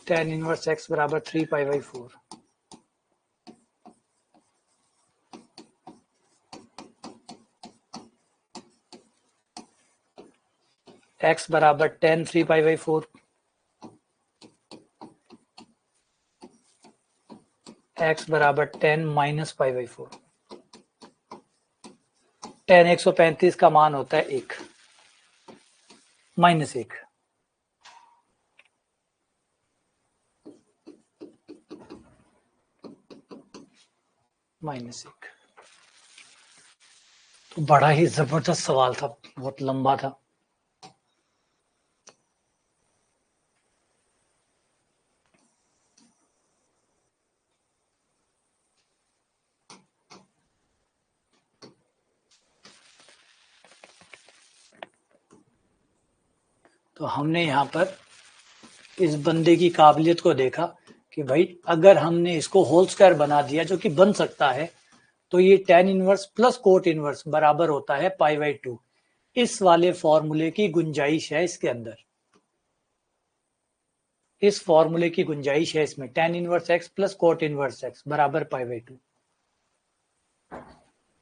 tan inverse x बराबर 3π/4। x बराबर tan 3π/4, x बराबर tan -π/4। tan 135 का मान होता है 1 -1। -1 तो बड़ा ही जबरदस्त सवाल था, बहुत लंबा था। तो हमने यहाँ पर इस बंदे की काबिलियत को देखा कि भाई अगर हमने इसको होल स्क्वायर बना दिया, जो कि बन सकता है, तो ये tan inverse plus cot inverse बराबर होता है π/2। इस वाले फॉर्मूले की गुंजाइश है इसके अंदर, इस फॉर्मूले की गुंजाइश है इसमें, tan inverse x plus cot inverse x बराबर π/2।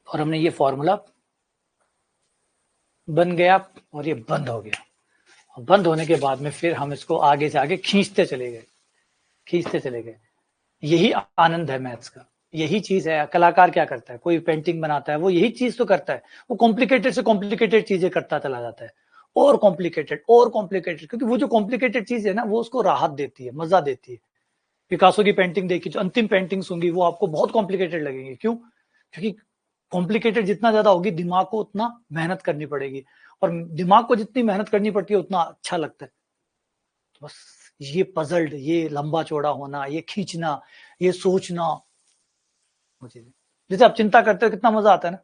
और हमने ये फॉर्मूला बन गया और ये बंद हो गया। और बंद होने के बाद में फिर हम इसको आगे से आगे खींचते चले गए। यही आनंद है मैथ्स का, यही चीज है। कलाकार क्या करता है? कोई पेंटिंग बनाता है, वो यही चीज तो करता है, वो कॉम्प्लिकेटेड से कॉम्प्लिकेटेड चीजें करता चला जाता है, और कॉम्प्लिकेटेड, क्योंकि वो जो कॉम्प्लिकेटेड चीज है ना, वो उसको राहत देती है, मजा देती है। पिकासो की पेंटिंग देखी, जो अंतिम पेंटिंग्स होंगी वो आपको बहुत कॉम्प्लिकेटेड लगेंगी। क्यों? क्योंकि कॉम्प्लिकेटेड जितना ज्यादा होगी, दिमाग को उतना मेहनत करनी पड़ेगी, और दिमाग को जितनी मेहनत करनी पड़ती है उतना अच्छा लगता है। तो बस ये पजल्ड, ये लंबा चौड़ा होना, ये खींचना, ये सोचना, मुझे जैसे आप चिंता करते हो कितना मजा आता है ना,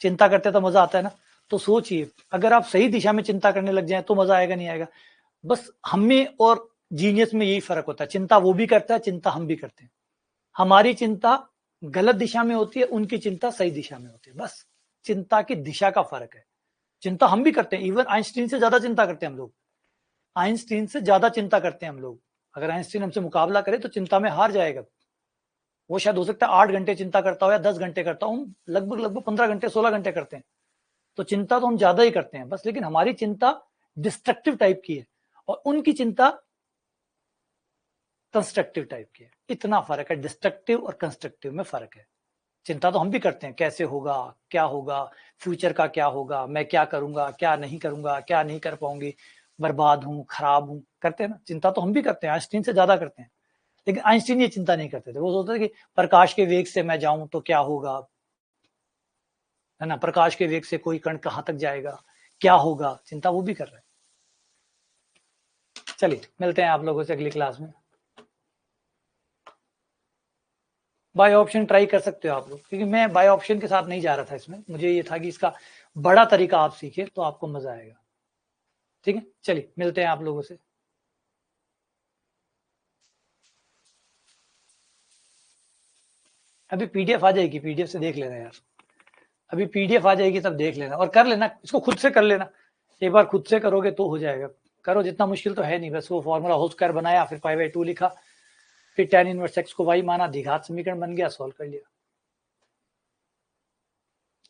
चिंता करते तो मजा आता है ना। तो सोचिए, अगर आप सही दिशा में चिंता करने लग जाए तो मजा आएगा नहीं आएगा? बस हमें और जीनियस में यही फर्क होता है, चिंता वो भी करता है, चिंता हम भी करते हैं। हमारी चिंता गलत दिशा में होती है, उनकी चिंता सही दिशा में होती है। बस चिंता की दिशा का फर्क है। चिंता हम भी करते हैं, इवन आइंस्टीन से ज्यादा चिंता करते हैं हम लोग, आइंस्टीन से ज्यादा चिंता करते हैं हम लोग। अगर आइंस्टीन हमसे मुकाबला करे तो चिंता में हार जाएगा। वो शायद हो सकता है 8 घंटे चिंता करता हो या 10 घंटे करता हूँ, लगभग 15 घंटे 16 घंटे करते हैं। तो चिंता तो हम ज्यादा ही करते हैं बस, लेकिन हमारी चिंता डिस्ट्रक्टिव टाइप की है और उनकी चिंता कंस्ट्रक्टिव टाइप की है। इतना फर्क है, डिस्ट्रक्टिव और कंस्ट्रक्टिव में फर्क है। चिंता तो हम भी करते हैं, कैसे होगा, क्या होगा, फ्यूचर का क्या होगा, मैं क्या करूंगा, क्या नहीं करूंगा, क्या नहीं कर पाऊंगी, बर्बाद हूं, खराब हूं, करते हैं ना। चिंता तो हम भी करते हैं, आइंस्टीन से ज्यादा करते हैं। लेकिन आइंस्टीन ये चिंता नहीं करते थे। वो सोचते थे कि प्रकाश के वेग से मैं जाऊं तो क्या होगा, है ना, प्रकाश के वेग से कोई कण कहाँ तक जाएगा, क्या होगा, चिंता वो भी कर रहे हैं। चलिए मिलते हैं आप लोगों से अगली क्लास में। बाय ऑप्शन ट्राई कर सकते हो आप लोग, क्योंकि मैं बाय ऑप्शन के साथ नहीं जा रहा था इसमें, मुझे ये था कि इसका बड़ा तरीका आप सीखे तो आपको मजा आएगा। ठीक है, चलिए मिलते हैं आप लोगों से। अभी पीडीएफ आ जाएगी, पीडीएफ से देख लेना यार, अभी पीडीएफ आ जाएगी तब देख लेना और कर लेना, इसको खुद से कर लेना, एक बार खुद से करोगे तो हो जाएगा। करो, जितना मुश्किल तो है नहीं, बस वो फॉर्मूला होल स्क्वायर बनाया, फिर पाई बाई 2 लिखा, फिर tan इनवर्स x को y माना, द्विघात समीकरण बन गया, सॉल्व कर लिया।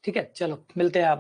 ठीक है, चलो मिलते हैं आप